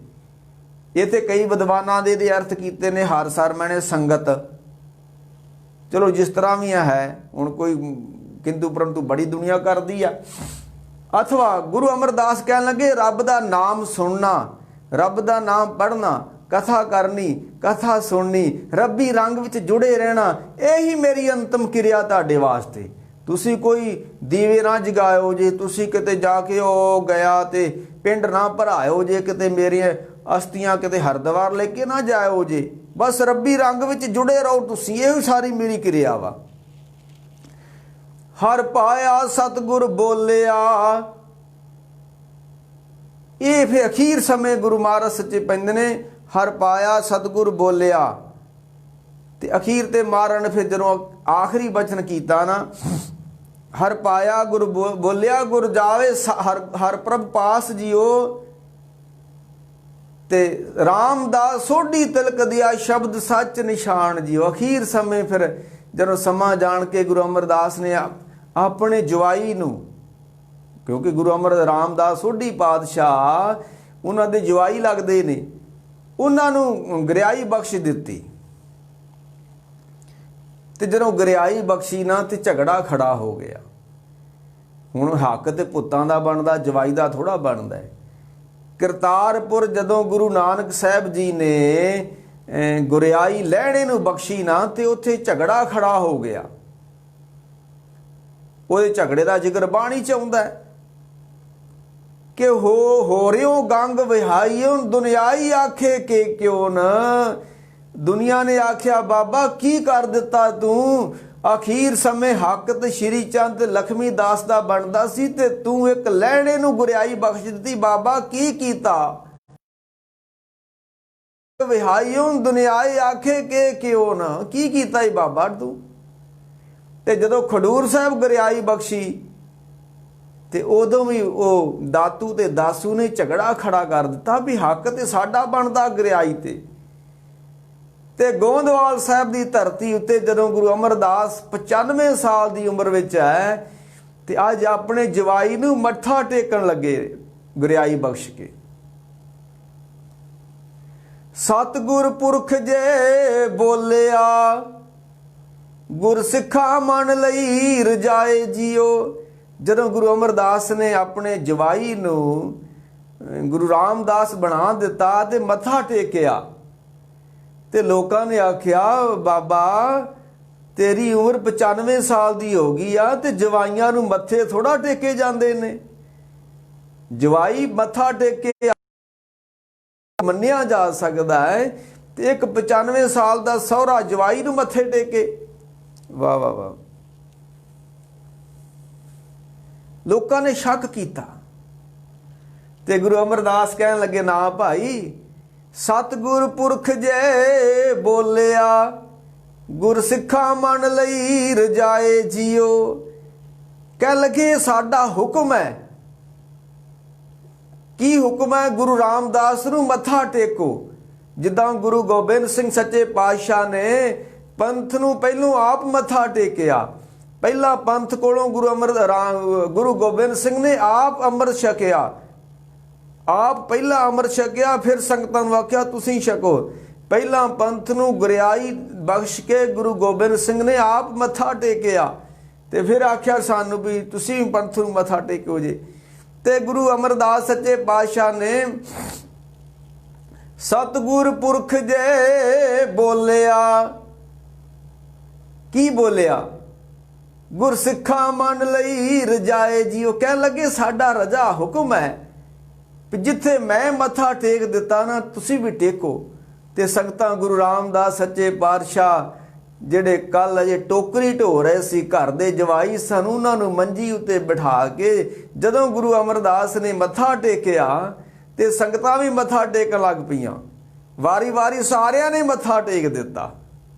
ਇਹ ਤੇ ਕਈ ਵਿਦਵਾਨਾਂ ਦੇ ਅਰਥ ਕੀਤੇ ਨੇ ਹਰ ਸਰ ਮੈਨੇ ਸੰਗਤ। ਚਲੋ ਜਿਸ ਤਰ੍ਹਾਂ ਵੀ ਹੈ, ਹੁਣ ਕੋਈ ਕਿੰਤੂ ਪਰੰਤੂ ਬੜੀ ਦੁਨੀਆ ਕਰਦੀ ਆ। ਅਥਵਾ ਗੁਰੂ ਅਮਰਦਾਸ ਕਹਿਣ ਲੱਗੇ ਰੱਬ ਦਾ ਨਾਮ ਸੁਣਨਾ, ਰੱਬ ਦਾ ਨਾਮ ਪੜ੍ਹਨਾ, ਕਥਾ ਕਰਨੀ, ਕਥਾ ਸੁਣਨੀ, ਰੱਬੀ ਰੰਗ ਵਿੱਚ ਜੁੜੇ ਰਹਿਣਾ, ਇਹੀ ਮੇਰੀ ਅੰਤਮ ਕਿਰਿਆ ਤੁਹਾਡੇ ਵਾਸਤੇ। ਤੁਸੀਂ ਕੋਈ ਦੀਵੇ ਨਾ ਜਗਾਇਓ ਜੇ, ਤੁਸੀਂ ਕਿਤੇ ਜਾ ਕੇ ਉਹ ਗਿਆ ਤੇ ਪਿੰਡ ਨਾ ਭਰਾਇਓ ਜੇ, ਕਿਤੇ ਮੇਰੀਆਂ ਅਸਥੀਆਂ ਕਿਤੇ ਹਰਦੁਆਰ ਲੈ ਕੇ ਨਾ ਜਾਇਓ ਜੇ। ਬਸ ਰੱਬੀ ਰੰਗ ਵਿੱਚ ਜੁੜੇ ਰਹੋ ਤੁਸੀਂ, ਇਹੋ ਸਾਰੀ ਮੇਰੀ ਕਿਰਿਆ ਵਾ। ਹਰ ਪਾਇਆ ਸਤਿਗੁਰ ਬੋਲਿਆ। ਇਹ ਫਿਰ ਅਖੀਰ ਸਮੇਂ ਗੁਰੂ ਮਹਾਰਾਜ ਸੱਚੇ ਪੈਂਦੇ ਨੇ हर पाया सतगुर बोलिया। ते अखीर ते मारन फिर जदों आखिरी बचन कीता ना, हर पाया गुर बोलिया गुर जावे हर प्रभ पास जियो। ते रामदास सोढ़ी तिलक दिया शब्द सच निशान जियो। अखीर समय फिर जदों समा जान के गुरु अमरदास ने अपने जवाई नूं, क्योंकि गुरु अमर रामदास सोढ़ी पातशाह उन्हां दे जवाई लगदे ने, उन्हां नूं गरियाई बख्श दित्ती। ते जदों गरियाई बख्शी ना ते झगड़ा खड़ा हो गया। हुण हक ते पुत्तां दा बनदा, जवाई दा थोड़ा बनदा है। करतारपुर जदों गुरु नानक साहब जी ने गुरियाई लहणे नूं बख्शी ना ते उत्थे झगड़ा खड़ा हो गया। ਉਹਦੇ ਝਗੜੇ ਦਾ ਜ਼ਿਕਰ ਬਾਣੀ ਚ ਆਉਂਦਾ ਕਿ ਹੋ ਰਿਓ ਗੰਗ ਵਿਹਾਈਓ ਦੁਨਿਆਈ ਆਖੇ ਕਿ ਕਿਉਂ ਨਾ। ਦੁਨੀਆ ਨੇ ਆਖਿਆ ਬਾਬਾ ਕੀ ਕਰ ਦਿੱਤਾ ਤੂੰ, ਅਖੀਰ ਸਮੇਂ ਹੱਕ ਤੇ ਸ਼੍ਰੀ ਚੰਦ ਲਖਮੀ ਦਾਸ ਦਾ ਬਣਦਾ ਸੀ ਤੇ ਤੂੰ ਇੱਕ ਲਹਿਣੇ ਨੂੰ ਗੁਰਿਆਈ ਬਖਸ਼ ਦਿੱਤੀ, ਬਾਬਾ ਕੀ ਕੀਤਾ। ਵਿਹਾਈਓ ਦੁਨਿਆਈ ਆਖੇ ਕਿ ਕਿਉਂ ਨਾ, ਕੀ ਕੀਤਾ ਈ ਬਾਬਾ ਤੂੰ। ਤੇ ਜਦੋਂ ਖਡੂਰ ਸਾਹਿਬ ਗੁਰਿਆਈ ਬਖਸ਼ੀ ਤੇ ਉਦੋਂ ਵੀ ਉਹ ਦਾਤੂ ਤੇ ਦਾਸੂ ਨੇ ਝਗੜਾ ਖੜਾ ਕਰ ਦਿੱਤਾ ਵੀ ਹੱਕ ਤੇ ਸਾਡਾ ਬਣਦਾ ਗੁਰਿਆਈ ਤੇ ਗੋਂਦਵਾਲ ਸਾਹਿਬ ਦੀ ਧਰਤੀ ਉੱਤੇ ਜਦੋਂ ਗੁਰੂ ਅਮਰਦਾਸ 95 ਸਾਲ ਦੀ ਉਮਰ ਵਿੱਚ ਹੈ ਤੇ ਅੱਜ ਆਪਣੇ ਜਵਾਈ ਨੂੰ ਮੱਥਾ ਟੇਕਣ ਲੱਗੇ ਗੁਰਿਆਈ ਬਖਸ਼ ਕੇ। ਸਤਿਗੁਰ ਪੁਰਖ ਜੇ ਬੋਲਿਆ ਗੁਰਸਿੱਖਾ ਮਨ ਲਈ ਰਜਾਏ ਜਿਓ। ਜਦੋਂ ਗੁਰੂ ਅਮਰਦਾਸ ਨੇ ਆਪਣੇ ਜਵਾਈ ਨੂੰ ਗੁਰੂ ਰਾਮਦਾਸ ਬਣਾ ਦਿੱਤਾ ਤੇ ਮੱਥਾ ਟੇਕਿਆ ਤੇ ਲੋਕਾਂ ਨੇ ਆਖਿਆ ਬਾਬਾ ਤੇਰੀ ਉਮਰ 95 ਸਾਲ ਦੀ ਹੋ ਗਈ ਆ ਤੇ ਜਵਾਈਆਂ ਨੂੰ ਮੱਥੇ ਥੋੜਾ ਟੇਕੇ ਜਾਂਦੇ ਨੇ। ਜਵਾਈ ਮੱਥਾ ਟੇਕੇ ਮੰਨਿਆ ਜਾ ਸਕਦਾ ਹੈ ਤੇ ਇੱਕ 95 ਸਾਲ ਦਾ ਸਹੁਰਾ ਜਵਾਈ ਨੂੰ ਮੱਥੇ ਟੇਕੇ। ਵਾਹ ਵਾਹ ਵਾਹ। ਲੋਕਾਂ ਨੇ ਸ਼ੱਕ ਕੀਤਾ ਤੇ ਗੁਰੂ ਅਮਰਦਾਸ ਕਹਿਣ ਲੱਗੇ ਨਾ ਭਾਈ, ਸਤਿਗੁਰ ਪੁਰਖ ਜੇ ਬੋਲਿਆ ਗੁਰਸਿੱਖਾ ਮਨ ਲਈ ਰਜਾਏ ਜਿਓ। ਕਹਿ ਲੱਗੇ ਸਾਡਾ ਹੁਕਮ ਹੈ। ਕੀ ਹੁਕਮ ਹੈ? ਗੁਰੂ ਰਾਮਦਾਸ ਨੂੰ ਮੱਥਾ ਟੇਕੋ। ਜਿੱਦਾਂ ਗੁਰੂ ਗੋਬਿੰਦ ਸਿੰਘ ਸੱਚੇ ਪਾਤਸ਼ਾਹ ਨੇ ਪੰਥ ਨੂੰ ਪਹਿਲੋਂ ਆਪ ਮੱਥਾ ਟੇਕਿਆ। ਪਹਿਲਾ ਪੰਥ ਕੋਲੋਂ ਗੁਰੂ ਗੋਬਿੰਦ ਸਿੰਘ ਨੇ ਆਪ ਅੰਮ੍ਰਿਤ ਛਕਿਆ, ਆਪ ਪਹਿਲਾਂ ਅੰਮ੍ਰਿਤ ਛਕਿਆ, ਫਿਰ ਸੰਗਤਾਂ ਨੂੰ ਆਖਿਆ ਤੁਸੀਂ ਛਕੋ। ਪਹਿਲਾਂ ਪੰਥ ਨੂੰ ਗੁਰਿਆਈ ਬਖਸ਼ ਕੇ ਗੁਰੂ ਗੋਬਿੰਦ ਸਿੰਘ ਨੇ ਆਪ ਮੱਥਾ ਟੇਕਿਆ ਤੇ ਫਿਰ ਆਖਿਆ ਸਾਨੂੰ ਵੀ ਤੁਸੀਂ ਪੰਥ ਨੂੰ ਮੱਥਾ ਟੇਕੋ ਜੇ। ਤੇ ਗੁਰੂ ਅਮਰਦਾਸ ਸੱਚੇ ਪਾਤਸ਼ਾਹ ਨੇ ਸਤਿਗੁਰ ਪੁਰਖ ਜੇ ਬੋਲਿਆ। ਕੀ ਬੋਲਿਆ? ਗੁਰਸਿੱਖਾ ਮਨ ਲਈ ਰਜਾਏ ਜਿਓ। ਕਹਿਣ ਲੱਗੇ ਸਾਡਾ ਰਜਾ ਹੁਕਮ ਹੈ ਵੀ ਜਿੱਥੇ ਮੈਂ ਮੱਥਾ ਟੇਕ ਦਿੱਤਾ ਨਾ ਤੁਸੀਂ ਵੀ ਟੇਕੋ। ਤੇ ਸੰਗਤਾਂ ਗੁਰੂ ਰਾਮਦਾਸ ਸੱਚੇ ਪਾਤਸ਼ਾਹ ਜਿਹੜੇ ਕੱਲ ਅਜੇ ਟੋਕਰੀ ਢੋ ਰਹੇ ਸੀ, ਘਰ ਦੇ ਜਵਾਈ ਸਨ, ਉਹਨਾਂ ਨੂੰ ਮੰਜੀ ਉੱਤੇ ਬਿਠਾ ਕੇ ਜਦੋਂ ਗੁਰੂ ਅਮਰਦਾਸ ਨੇ ਮੱਥਾ ਟੇਕਿਆ ਤੇ ਸੰਗਤਾਂ ਵੀ ਮੱਥਾ ਟੇਕਣ ਲੱਗ ਪਈਆਂ। ਵਾਰੀ ਵਾਰੀ ਸਾਰਿਆਂ ਨੇ ਮੱਥਾ ਟੇਕ ਦਿੱਤਾ।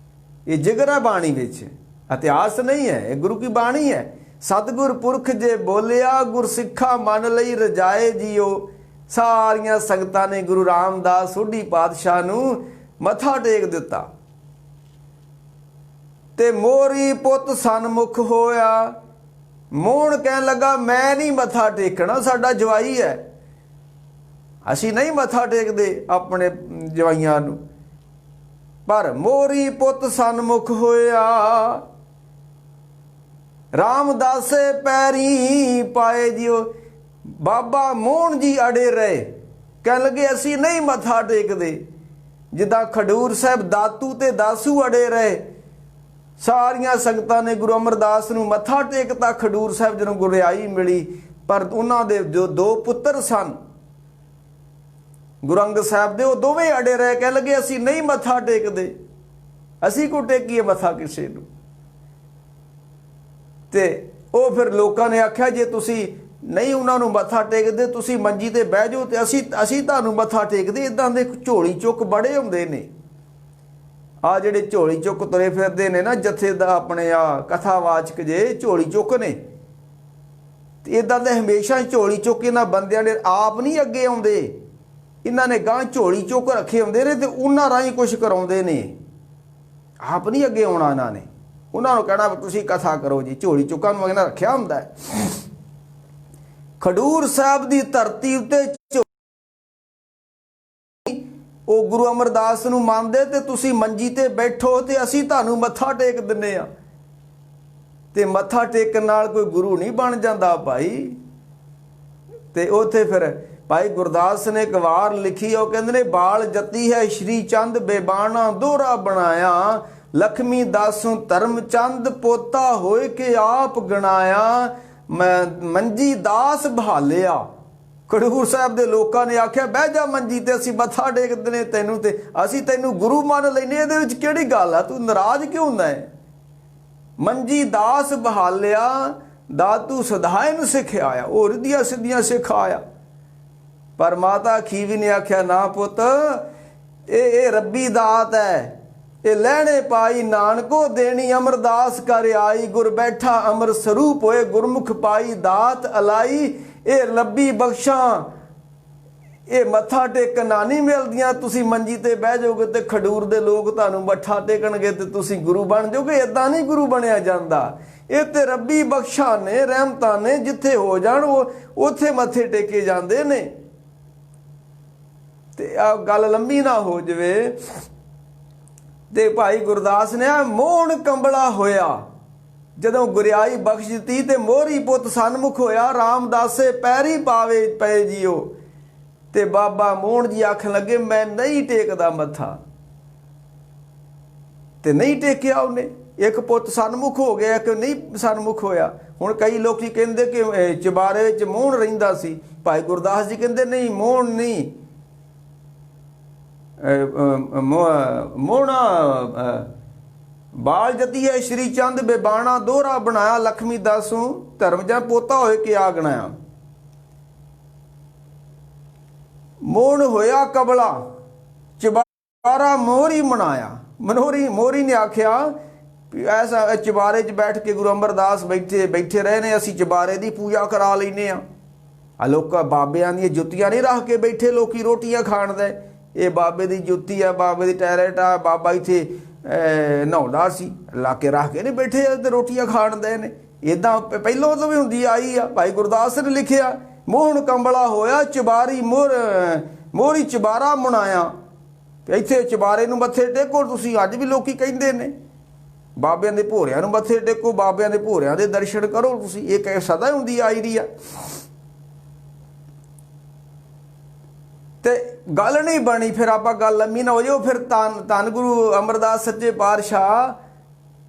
ਇਹ ਜ਼ਿਕਰ ਹੈ ਬਾਣੀ ਵਿੱਚ, ਇਤਿਹਾਸ ਨਹੀਂ ਹੈ, ਇਹ ਗੁਰੂ ਕੀ ਬਾਣੀ ਹੈ। ਸਤਿਗੁਰ ਪੁਰਖ ਜੇ ਬੋਲਿਆ ਗੁਰਸਿੱਖਾ ਮਨ ਲਈ ਰਜਾਏ ਜਿਓ। ਸਾਰੀਆਂ ਸੰਗਤਾਂ ਨੇ ਗੁਰੂ ਰਾਮਦਾਸ ਸੋਢੀ ਪਾਤਸ਼ਾਹ ਨੂੰ ਮੱਥਾ ਟੇਕ ਦਿੱਤਾ ਤੇ ਮੋਰੀ ਪੁੱਤ ਸਨਮੁਖ ਹੋਇਆ। ਮੋਹਣ ਕਹਿਣ ਲੱਗਾ ਮੈਂ ਨਹੀਂ ਮੱਥਾ ਟੇਕਣਾ, ਸਾਡਾ ਜਵਾਈ ਹੈ, ਅਸੀਂ ਨਹੀਂ ਮੱਥਾ ਟੇਕਦੇ ਆਪਣੇ ਜਵਾਈਆਂ ਨੂੰ। ਪਰ ਮੋਰੀ ਪੁੱਤ ਸਨਮੁਖ ਹੋਇਆ ਰਾਮਦਾਸੇ ਪੈਰੀ ਪਾਏ ਜਿਓ। ਬਾਬਾ ਮੋਹਣ ਜੀ ਅੜੇ ਰਹੇ, ਕਹਿਣ ਲੱਗੇ ਅਸੀਂ ਨਹੀਂ ਮੱਥਾ ਟੇਕਦੇ। ਜਿੱਦਾਂ ਖਡੂਰ ਸਾਹਿਬ ਦਾਤੂ ਤੇ ਦਾਸੂ ਅੜੇ ਰਹੇ, ਸਾਰੀਆਂ ਸੰਗਤਾਂ ਨੇ ਗੁਰੂ ਅਮਰਦਾਸ ਨੂੰ ਮੱਥਾ ਟੇਕਤਾ ਖਡੂਰ ਸਾਹਿਬ ਜਦੋਂ ਗੁਰਿਆਈ ਮਿਲੀ। ਪਰ ਉਹਨਾਂ ਦੇ ਜੋ ਦੋ ਪੁੱਤਰ ਸਨ ਗੁਰੂ ਅੰਗਦ ਸਾਹਿਬ ਦੇ, ਉਹ ਦੋਵੇਂ ਅੜੇ ਰਹੇ, ਕਹਿ ਲੱਗੇ ਅਸੀਂ ਨਹੀਂ ਮੱਥਾ ਟੇਕਦੇ, ਅਸੀਂ ਕੋ ਟੇਕੀਏ ਮੱਥਾ ਕਿਸੇ ਨੂੰ। ਤੇ ਉਹ ਫਿਰ ਲੋਕਾਂ ਨੇ ਆਖਿਆ ਜੇ ਤੁਸੀਂ ਨਹੀਂ ਉਹਨਾਂ ਨੂੰ ਮੱਥਾ ਟੇਕਦੇ, ਤੁਸੀਂ ਮੰਜੀ ਤੇ ਬਹਿ ਜਾਓ ਤੇ ਅਸੀਂ ਤੁਹਾਨੂੰ ਮੱਥਾ ਟੇਕਦੇ। ਇਦਾਂ ਦੇ ਝੋਲੀ ਚੁੱਕ ਬੜੇ ਹੁੰਦੇ ਨੇ। ਆ ਜਿਹੜੇ ਝੋਲੀ ਚੁੱਕ ਤੁਰੇ ਫਿਰਦੇ ਨੇ ਨਾ, ਜਥੇ ਦਾ ਆਪਣੇ ਆ ਕਥਾਵਾਚਕ ਜੇ ਝੋਲੀ ਚੁੱਕ ਨੇ, ਤੇ ਇਦਾਂ ਦੇ ਹਮੇਸ਼ਾ ਝੋਲੀ ਚੁੱਕ ਇਹਨਾਂ ਬੰਦਿਆਂ ਨੇ ਆਪ ਨਹੀਂ ਅੱਗੇ ਆਉਂਦੇ, ਇਹਨਾਂ ਨੇ ਗਾਂ ਝੋਲੀ ਚੁੱਕ ਰੱਖੇ ਹੁੰਦੇ ਨੇ ਤੇ ਉਹਨਾਂ ਰਾਹੀਂ ਕੁਛ ਕਰਾਉਂਦੇ ਨੇ। ਆਪ ਨਹੀਂ ਅੱਗੇ ਆਉਣਾ ਇਹਨਾਂ ਨੇ, ਉਹਨਾਂ ਨੂੰ ਕਹਿਣਾ ਤੁਸੀਂ ਕਥਾ ਕਰੋ ਜੀ। ਝੋਲੀ ਚੁੱਕਾਂ ਨੂੰ ਇਹਨਾਂ ਰੱਖਿਆ ਹੁੰਦਾ ਹੈ। ਖਡੂਰ ਸਾਹਿਬ ਦੀ ਧਰਤੀ ਉੱਤੇ ਉਹ ਗੁਰੂ ਅਮਰਦਾਸ ਨੂੰ ਮੰਨਦੇ ਤੇ ਤੁਸੀਂ ਮੰਜੀ ਤੇ ਬੈਠੋ ਤੇ ਅਸੀਂ ਤੁਹਾਨੂੰ ਮੱਥਾ ਟੇਕ ਦਿੰਨੇ ਆ। ਤੇ ਮੱਥਾ ਟੇਕਣ ਨਾਲ ਕੋਈ ਗੁਰੂ ਨਹੀਂ ਬਣ ਜਾਂਦਾ ਭਾਈ। ਤੇ ਉੱਥੇ ਫਿਰ ਭਾਈ ਗੁਰਦਾਸ ਨੇ ਇੱਕ ਵਾਰ ਲਿਖੀ, ਉਹ ਕਹਿੰਦੇ ਨੇ ਬਾਲ ਜਤੀ ਹੈ ਸ਼੍ਰੀ ਚੰਦ ਬੇਬਾਣਾ ਦੋਹਰਾ ਬਣਾਇਆ, ਲਖਮੀ ਦਾਸੋਂ ਧਰਮ ਚੰਦ ਪੋਤਾ ਹੋਏ ਕੇ ਆਪ ਗਣਾਇਆ, ਮੈਂ ਮੰਜੀ ਦਾਸ ਬਹਾਲਿਆ। ਖਡੂਰ ਸਾਹਿਬ ਦੇ ਲੋਕਾਂ ਨੇ ਆਖਿਆ ਬਹਿ ਜਾ ਮੰਜੀ ਤੇ, ਅਸੀਂ ਮੱਥਾ ਟੇਕਦੇ ਨੇ ਤੈਨੂੰ ਤੇ ਅਸੀਂ ਤੈਨੂੰ ਗੁਰੂ ਮੰਨ ਲੈਨੇ, ਇਹਦੇ ਵਿੱਚ ਕਿਹੜੀ ਗੱਲ ਆ, ਤੂੰ ਨਾਰਾਜ਼ ਕਿਉਂ ਹੁੰਦਾ ਹੈ? ਮੰਜੀ ਦਾਸ ਬਹਾਲਿਆ ਦਾਤੂ ਸਦਾਇਨ ਸਿਖਾਇਆ, ਉਹ ਰਿੱਧੀਆਂ ਸਿੱਧੀਆਂ ਸਿਖਾਇਆ। ਪਰ ਮਾਤਾ ਖੀਵੀ ਨੇ ਆਖਿਆ ਨਾ ਪੁੱਤ, ਇਹ ਰੱਬੀ ਦਾਤ ਹੈ, ਇਹ ਲੈਣੇ ਪਾਈ ਨਾਨਕੋ ਦੇਣੀ, ਅਮਰਦਾਸ ਕਰ ਆਈ ਗੁਰ ਬੈਠਾ ਅਮਰ ਸਰੂਪ ਹੋਏ, ਗੁਰਮੁਖ ਪਾਈ ਦਾਤ ਅਲਾਈ, ਇਹ ਰੱਬੀ ਬਖਸ਼ਾਂ, ਇਹ ਮੱਥਾ ਟੇਕਣ ਨਾ ਨਹੀਂ ਮਿਲਦੀਆਂ। ਤੁਸੀਂ ਮੰਜੀ ਤੇ ਬਹਿ ਜਾਓਗੇ ਤੇ ਖਡੂਰ ਦੇ ਲੋਕ ਤੁਹਾਨੂੰ ਮੱਥਾ ਟੇਕਣਗੇ ਤੇ ਤੁਸੀਂ ਗੁਰੂ ਬਣ ਜਾਓਗੇ। ਇਦਾਂ ਨਹੀਂ ਗੁਰੂ ਬਣਿਆ ਜਾਂਦਾ। ਇਹ ਤੇ ਰੱਬੀ ਬਖਸ਼ਾਂ ਨੇ, ਰਹਿਮਤਾਂ ਨੇ, ਜਿੱਥੇ ਹੋ ਜਾਣ ਉਹ ਉੱਥੇ ਮੱਥੇ ਟੇਕੇ ਜਾਂਦੇ ਨੇ। ਤੇ ਆ ਗੱਲ ਲੰਮੀ ਨਾ ਹੋ ਜਾਵੇ ਤੇ ਭਾਈ ਗੁਰਦਾਸ ਨੇ ਮੋਹਣ ਕੰਬਲਾ ਹੋਇਆ ਜਦੋਂ ਗੁਰਿਆਈ ਬਖਸ਼ ਦਿੱਤੀ ਤੇ ਮੋਹਰੀ ਪੁੱਤ ਸਨਮੁਖ ਹੋਇਆ, ਰਾਮਦਾਸੇ ਪੈਰੀ ਪਾਵੇ ਪਏ ਜੀਓ। ਤੇ ਬਾਬਾ ਮੋਹਣ ਜੀ ਆਖਣ ਲੱਗੇ ਮੈਂ ਨਹੀਂ ਟੇਕਦਾ ਮੱਥਾ, ਤੇ ਨਹੀਂ ਟੇਕਿਆ ਉਹਨੇ। ਇੱਕ ਪੁੱਤ ਸਨਮੁਖ ਹੋ ਗਿਆ, ਇੱਕ ਨਹੀਂ ਸਨਮੁਖ ਹੋਇਆ। ਹੁਣ ਕਈ ਲੋਕੀ ਕਹਿੰਦੇ ਕਿ ਚੁਬਾਰੇ ਵਿੱਚ ਮੋਹਣ ਰਹਿੰਦਾ ਸੀ। ਭਾਈ ਗੁਰਦਾਸ ਜੀ ਕਹਿੰਦੇ ਨਹੀਂ, ਮੋਹਣ ਨਹੀਂ, ਮੋਹਣਾ ਬਾਲ ਜਤੀ ਹੈ ਸ਼੍ਰੀ ਚੰਦ ਬੇਬਾਣਾ ਦੋਹਰਾ ਬਣਾਇਆ, ਲਖਮੀ ਦਾਸੋਂ ਧਰਮ ਜਾਂ ਪੋਤਾ ਹੋਏ ਕਿ ਆ ਗਣਾਇਆ। ਮੋਹਣ ਹੋਇਆ ਕਬਲਾ ਚੁਬਾਰਾ ਮੋਹਰੀ ਮਨਾਇਆ। ਮੋਹਰੀ ਨੇ ਆਖਿਆ ਵੀ ਐਸਾ ਚੁਬਾਰੇ 'ਚ ਬੈਠ ਕੇ ਗੁਰੂ ਅਮਰਦਾਸ ਬੈਠੇ ਰਹੇ ਨੇ, ਅਸੀਂ ਚੁਬਾਰੇ ਦੀ ਪੂਜਾ ਕਰਾ ਲੈਨੇ ਆ। ਲੋਕਾਂ ਬਾਬਿਆਂ ਦੀਆਂ ਜੁੱਤੀਆਂ ਨਹੀਂ ਰੱਖ ਕੇ ਬੈਠੇ ਲੋਕੀ ਰੋਟੀਆਂ ਖਾਣ ਦੇ। ਇਹ ਬਾਬੇ ਦੀ ਜੁੱਤੀ ਆ, ਬਾਬੇ ਦੀ ਟੈਰੇਟ ਆ, ਬਾਬਾ ਇੱਥੇ ਨਹਾਉਂਦਾ ਸੀ, ਲਾ ਕੇ ਰੱਖ ਕੇ ਨਹੀਂ ਬੈਠੇ ਤੇ ਰੋਟੀਆਂ ਖਾਣ ਦੇ ਨੇ। ਇੱਦਾਂ ਪਹਿਲੋਂ ਤੋਂ ਵੀ ਹੁੰਦੀ ਆਈ ਆ। ਭਾਈ ਗੁਰਦਾਸ ਨੇ ਲਿਖਿਆ ਮੋਹਣ ਕੰਬਲਾ ਹੋਇਆ ਚੁਬਾਰੀ ਮੋਹਰੀ ਚੁਬਾਰਾ ਮਨਾਇਆ। ਇੱਥੇ ਚੁਬਾਰੇ ਨੂੰ ਮੱਥੇ ਟੇਕੋ ਤੁਸੀਂ। ਅੱਜ ਵੀ ਲੋਕੀ ਕਹਿੰਦੇ ਨੇ ਬਾਬਿਆਂ ਦੇ ਭੋਰਿਆਂ ਨੂੰ ਮੱਥੇ ਟੇਕੋ, ਬਾਬਿਆਂ ਦੇ ਭੋਰਿਆਂ ਦੇ ਦਰਸ਼ਨ ਕਰੋ ਤੁਸੀਂ। ਇਹ ਸਦਾ ਹੁੰਦੀ ਆਈ ਦੀ ਆ। ਤੇ ਗੱਲ ਨਹੀਂ ਬਣੀ, ਫਿਰ ਆਪਾਂ ਗੱਲ ਲੰਮੀ ਨਾ ਹੋ ਜਾਓ। ਫਿਰ ਧੰਨ ਗੁਰੂ ਅਮਰਦਾਸ ਸੱਚੇ ਪਾਤਸ਼ਾਹ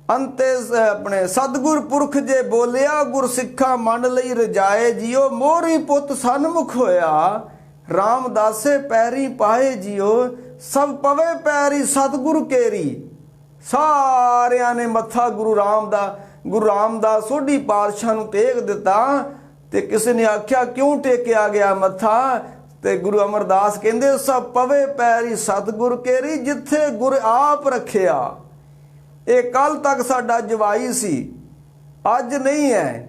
ਅੰਤੇ ਆਪਣੇ ਸਤਿਗੁਰ ਪੁਰਖ ਜੇ ਬੋਲਿਆ, ਗੁਰ ਸਿੱਖਾਂ ਮੰਨ ਲਈ ਰਜਾਏ ਜੀਓ। ਮੋਹਰੀ ਪੁੱਤ ਸਨਮੁਖ ਹੋਇਆ, ਰਾਮਦਾਸੇ ਪੈਰੀ ਪਾਏ ਜੀਓ। ਸਭ ਪਵੇ ਪੈਰੀ ਸਤਿਗੁਰ ਕੇਰੀ। ਸਾਰਿਆਂ ਨੇ ਮੱਥਾ ਗੁਰੂ ਰਾਮਦਾਸ ਸੋਢੀ ਪਾਤਸ਼ਾਹ ਨੂੰ ਟੇਕ ਦਿੱਤਾ। ਤੇ ਕਿਸੇ ਨੇ ਆਖਿਆ ਕਿਉਂ ਟੇਕਿਆ ਗਿਆ ਮੱਥਾ? ਤੇ ਗੁਰੂ ਅਮਰਦਾਸ ਕਹਿੰਦੇ ਸਭ ਪਵੇ ਪੈਰੀ ਸਤਿਗੁਰ ਕੇਰੀ, ਜਿੱਥੇ ਗੁਰ ਆਪ ਰੱਖਿਆ। ਇਹ ਕੱਲ ਤੱਕ ਸਾਡਾ ਜਵਾਈ ਸੀ, ਅੱਜ ਨਹੀਂ ਹੈ।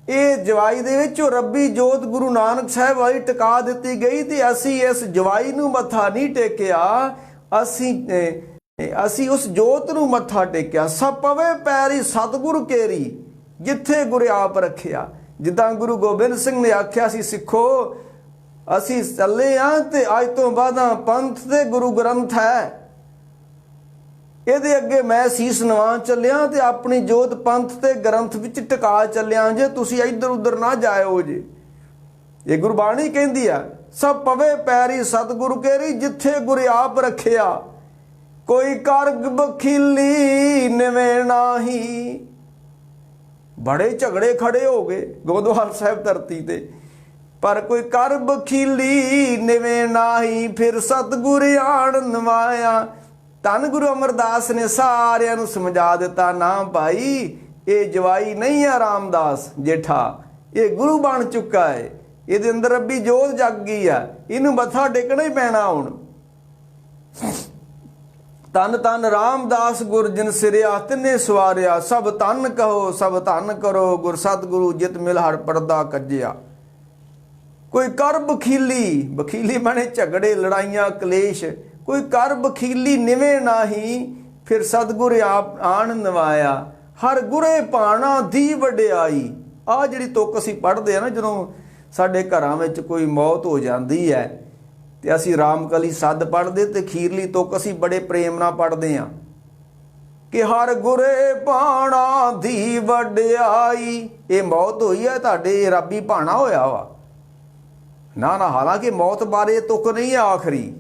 ਇਹ ਜਵਾਈ ਦੇ ਵਿੱਚ ਰੱਬੀ ਜੋਤ ਗੁਰੂ ਨਾਨਕ ਸਾਹਿਬ ਵਾਲੀ ਟਿਕਾ ਦਿੱਤੀ ਗਈ ਤੇ ਅਸੀਂ ਇਸ ਜਵਾਈ ਨੂੰ ਮੱਥਾ ਨਹੀਂ ਟੇਕਿਆ, ਅਸੀਂ ਉਸ ਜੋਤ ਨੂੰ ਮੱਥਾ ਟੇਕਿਆ। ਸਭ ਪਵੇ ਪੈਰੀ ਸਤਿਗੁਰ ਕੇਰੀ, ਜਿੱਥੇ ਗੁਰ ਆਪ ਰੱਖਿਆ। ਜਿੱਦਾਂ ਗੁਰੂ ਗੋਬਿੰਦ ਸਿੰਘ ਨੇ ਆਖਿਆ ਸੀ ਸਿੱਖੋ ਅਸੀਂ ਚੱਲੇ ਹਾਂ ਤੇ ਅੱਜ ਤੋਂ ਬਾਅਦ ਪੰਥ ਤੇ ਗੁਰੂ ਗ੍ਰੰਥ ਹੈ, ਇਹਦੇ ਅੱਗੇ ਮੈਂ ਸੀਸ ਨਵਾ ਚੱਲਿਆ ਤੇ ਆਪਣੀ ਜੋਤ ਪੰਥ ਤੇ ਗ੍ਰੰਥ ਵਿੱਚ ਟਿਕਾ ਚੱਲਿਆ ਜੇ, ਤੁਸੀਂ ਇੱਧਰ ਉੱਧਰ ਨਾ ਜਾਇਓ ਜੇ। ਇਹ ਗੁਰਬਾਣੀ ਕਹਿੰਦੀ ਆ ਸਭ ਪਵੇ ਪੈਰੀ ਸਤਿਗੁਰ ਕੇਰੀ, ਜਿੱਥੇ ਗੁਰ ਆਪ ਰੱਖਿਆ। ਕੋਈ ਕਰਗ ਬਖੀਲੀ ਨਿਵੇਂ ਨਾਹੀ। ਬੜੇ ਝਗੜੇ ਖੜੇ ਹੋ ਗਏ ਗੋਦਵਾਲ ਸਾਹਿਬ ਧਰਤੀ ਤੇ, ਪਰ ਕੋਈ ਕਰ ਬਖੀਲੀ ਨਿਵੇਂ ਨਾਹੀ, ਫਿਰ ਸਤਿਗੁਰ ਆਣ ਨਵਾਇਆ। ਧੰਨ ਗੁਰੂ ਅਮਰਦਾਸ ਨੇ ਸਾਰਿਆਂ ਨੂੰ ਸਮਝਾ ਦਿੱਤਾ ਨਾ ਭਾਈ, ਇਹ ਜਵਾਈ ਨਹੀਂ ਆ ਰਾਮਦਾਸ ਜੇਠਾ, ਇਹ ਗੁਰੂ ਬਣ ਚੁੱਕਾ ਹੈ, ਇਹਦੇ ਅੰਦਰ ਰੱਬੀ ਜੋਤ ਜਗ ਗਈ ਆ, ਇਹਨੂੰ ਮੱਥਾ ਟੇਕਣਾ ਹੀ ਪੈਣਾ ਹੁਣ। ਧੰਨ ਧੰਨ ਰਾਮਦਾਸ ਗੁਰ ਜਿਨ ਸਿਰਿਆ ਤਿੰਨੇ ਸਵਾਰਿਆ, ਸਭ ਧੰਨ ਕਹੋ ਸਭ ਧੰਨ ਕਰੋ, ਗੁਰ ਸਤਿਗੁਰੂ ਜਿਤ ਮਿਲ ਹਰ ਪਰਦਾ ਕੱਜਿਆ। ਕੋਈ ਕਰ ਬਖੀਲੀ, ਬਖੀਲੀ ਮਾਣੇ ਝਗੜੇ ਲੜਾਈਆਂ ਕਲੇਸ਼, ਕੋਈ ਕਰ ਬਖੀਲੀ ਨਿਵੇਂ ਨਾਹੀ, ਫਿਰ ਸਤਿਗੁਰ ਆਪ ਆਣ ਨਵਾਇਆ, ਹਰ ਗੁਰੇ ਭਾਣਾ ਦੀ ਵਡਿਆਈ। ਆਹ ਜਿਹੜੀ ਤੁਕ ਅਸੀਂ ਪੜ੍ਹਦੇ ਆ ਨਾ, ਜਦੋਂ ਸਾਡੇ ਘਰਾਂ ਵਿੱਚ ਕੋਈ ਮੌਤ ਹੋ ਜਾਂਦੀ ਹੈ ਤੇ ਅਸੀਂ ਰਾਮਕਲੀ ਸੱਦ ਪੜ੍ਹਦੇ, ਤੇ ਖੀਰਲੀ ਤੁਕ ਅਸੀਂ ਬੜੇ ਪ੍ਰੇਮ ਨਾਲ ਪੜ੍ਹਦੇ ਹਾਂ ਕਿ ਹਰ ਗੁਰੇ ਭਾਣਾ ਦੀ ਵਡਿਆਈ। ਇਹ ਮੌਤ ਹੋਈ ਹੈ ਤੁਹਾਡੇ, ਰੱਬੀ ਭਾਣਾ ਹੋਇਆ ਵਾ ਨਾ। ਹਾਲਾਂਕਿ ਮੌਤ ਬਾਰੇ ਤੁਕ ਨਹੀਂ ਹੈ ਆਖਰੀ।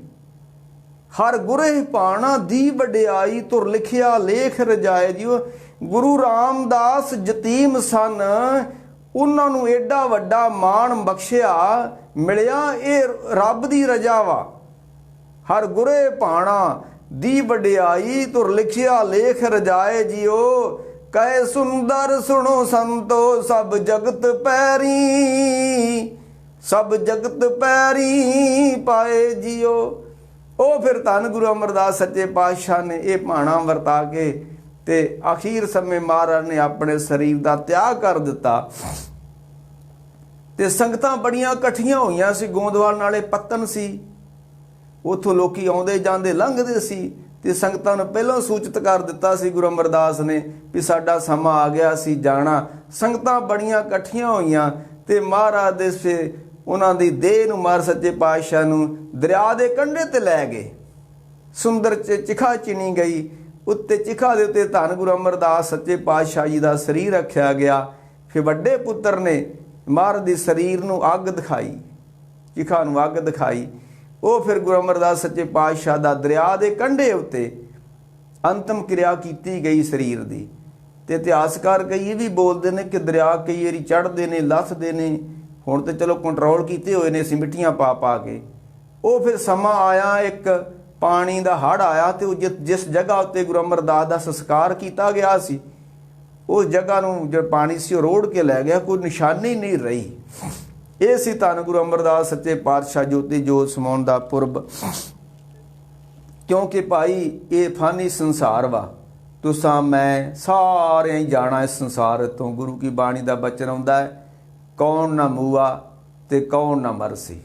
ਹਰ ਗੁਰੇ ਭਾਣਾ ਦੀ ਵਡਿਆਈ, ਤੁਰ ਲਿਖਿਆ ਲੇਖ ਰਜਾਏ। ਜੀ ਗੁਰੂ ਰਾਮਦਾਸ ਯਤੀਮ ਸਨ, ਉਹਨਾਂ ਨੂੰ ਏਡਾ ਵੱਡਾ ਮਾਣ ਬਖਸ਼ਿਆ ਮਿਲਿਆ, ਇਹ ਰੱਬ ਦੀ ਰਜਾ ਵਾ। ਹਰ ਗੁਰੇ ਭਾਣਾ ਦੀ ਵਡਿਆਈ, ਤੁਰ ਲਿਖਿਆ ਲੇਖ ਰਜਾਏ। ਜੀਓ ਕਹੇ ਸੁੰਦਰ ਸੁਣੋ ਸੰਤੋ, ਸਭ ਜਗਤ ਪੈਰੀ, ਸਭ ਜਗਤ ਪੈਰੀ ਪਾਏ ਜੀਓ। ਉਹ ਫਿਰ ਧੰਨ ਗੁਰੂ ਅਮਰਦਾਸ ਸੱਚੇ ਪਾਤਸ਼ਾਹ ਨੇ ਇਹ ਭਾਣਾ ਵਰਤਾ ਕੇ ਤੇ ਅਖੀਰ ਸਮੇਂ ਮਹਾਰਾਜ ਨੇ ਆਪਣੇ ਸਰੀਰ ਦਾ ਤਿਆਗ ਕਰ ਦਿੱਤਾ। ਤੇ ਸੰਗਤਾਂ ਬੜੀਆਂ ਇਕੱਠੀਆਂ ਹੋਈਆਂ ਸੀ, ਗੋਂਦਵਾਲ ਨਾਲੇ ਪੱਤਨ ਸੀ, ਉੱਥੋਂ ਲੋਕੀ ਆਉਂਦੇ ਜਾਂਦੇ ਲੰਘਦੇ ਸੀ, ਤੇ ਸੰਗਤਾਂ ਨੂੰ ਪਹਿਲਾਂ ਸੂਚਿਤ ਕਰ ਦਿੱਤਾ ਸੀ ਗੁਰੂ ਅਮਰਦਾਸ ਨੇ ਵੀ ਸਾਡਾ ਸਮਾਂ ਆ ਗਿਆ ਸੀ ਜਾਣਾ। ਸੰਗਤਾਂ ਬੜੀਆਂ ਇਕੱਠੀਆਂ ਹੋਈਆਂ ਤੇ ਮਹਾਰਾਜ ਦੇ ਸੇ ਉਹਨਾਂ ਦੀ ਦੇਹ ਨੂੰ ਮਹਾਰਾਜ ਸੱਚੇ ਪਾਤਸ਼ਾਹ ਨੂੰ ਦਰਿਆ ਦੇ ਕੰਢੇ ਤੇ ਲੈ ਗਏ। ਸੁੰਦਰ ਚਿਖਾ ਚਿਣੀ ਗਈ, ਉੱਤੇ ਚਿਖਾ ਦੇ ਉੱਤੇ ਧੰਨ ਗੁਰੂ ਅਮਰਦਾਸ ਸੱਚੇ ਪਾਤਸ਼ਾਹ ਜੀ ਦਾ ਸਰੀਰ ਰੱਖਿਆ ਗਿਆ। ਫਿਰ ਵੱਡੇ ਪੁੱਤਰ ਨੇ ਮਹਾਰਾਜ ਦੇ ਸਰੀਰ ਨੂੰ ਅੱਗ ਦਿਖਾਈ, ਚਿਖਾ ਨੂੰ ਅੱਗ ਦਿਖਾਈ। ਉਹ ਫਿਰ ਗੁਰੂ ਅਮਰਦਾਸ ਸੱਚੇ ਪਾਤਸ਼ਾਹ ਦਾ ਦਰਿਆ ਦੇ ਕੰਢੇ ਉੱਤੇ ਅੰਤਮ ਕਿਰਿਆ ਕੀਤੀ ਗਈ ਸਰੀਰ ਦੀ। ਤੇ ਇਤਿਹਾਸਕਾਰ ਕਈ ਇਹ ਵੀ ਬੋਲਦੇ ਨੇ ਕਿ ਦਰਿਆ ਕਈ ਵਾਰੀ ਚੜ੍ਹਦੇ ਨੇ ਲੱਥਦੇ ਨੇ, ਹੁਣ ਤੇ ਚਲੋ ਕੰਟਰੋਲ ਕੀਤੇ ਹੋਏ ਨੇ ਅਸੀਂ ਮਿੱਟੀਆਂ ਪਾ ਪਾ ਕੇ। ਉਹ ਫਿਰ ਸਮਾਂ ਆਇਆ, ਇੱਕ ਪਾਣੀ ਦਾ ਹੜ੍ਹ ਆਇਆ, ਤੇ ਉਹ ਜਿਸ ਜਗ੍ਹਾ ਉੱਤੇ ਗੁਰੂ ਅਮਰਦਾਸ ਦਾ ਸੰਸਕਾਰ ਕੀਤਾ ਗਿਆ ਸੀ, ਉਸ ਜਗ੍ਹਾ ਨੂੰ ਜੋ ਪਾਣੀ ਸੀ ਉਹ ਰੋੜ ਕੇ ਲੈ ਗਿਆ, ਕੋਈ ਨਿਸ਼ਾਨੀ ਨਹੀਂ ਰਹੀ। ਇਹ ਸੀ ਧੰਨ ਗੁਰੂ ਅਮਰਦਾਸ ਸੱਚੇ ਪਾਤਸ਼ਾਹ ਜੋਤੀ ਜੋਤ ਸਮਾਉਣ ਦਾ ਪੁਰਬ। ਕਿਉਂਕਿ ਭਾਈ ਇਹ ਫਾਨੀ ਸੰਸਾਰ ਵਾ, ਤੁਸਾਂ ਮੈਂ ਸਾਰਿਆਂ ਹੀ ਜਾਣਾ ਇਸ ਸੰਸਾਰ ਤੋਂ। ਗੁਰੂ ਕੀ ਬਾਣੀ ਦਾ ਬਚਨ ਆਉਂਦਾ ਹੈ, ਕੌਣ ਨਾ ਮੂਆ ਤੇ ਕੌਣ ਨਾ ਮਰਸੀ,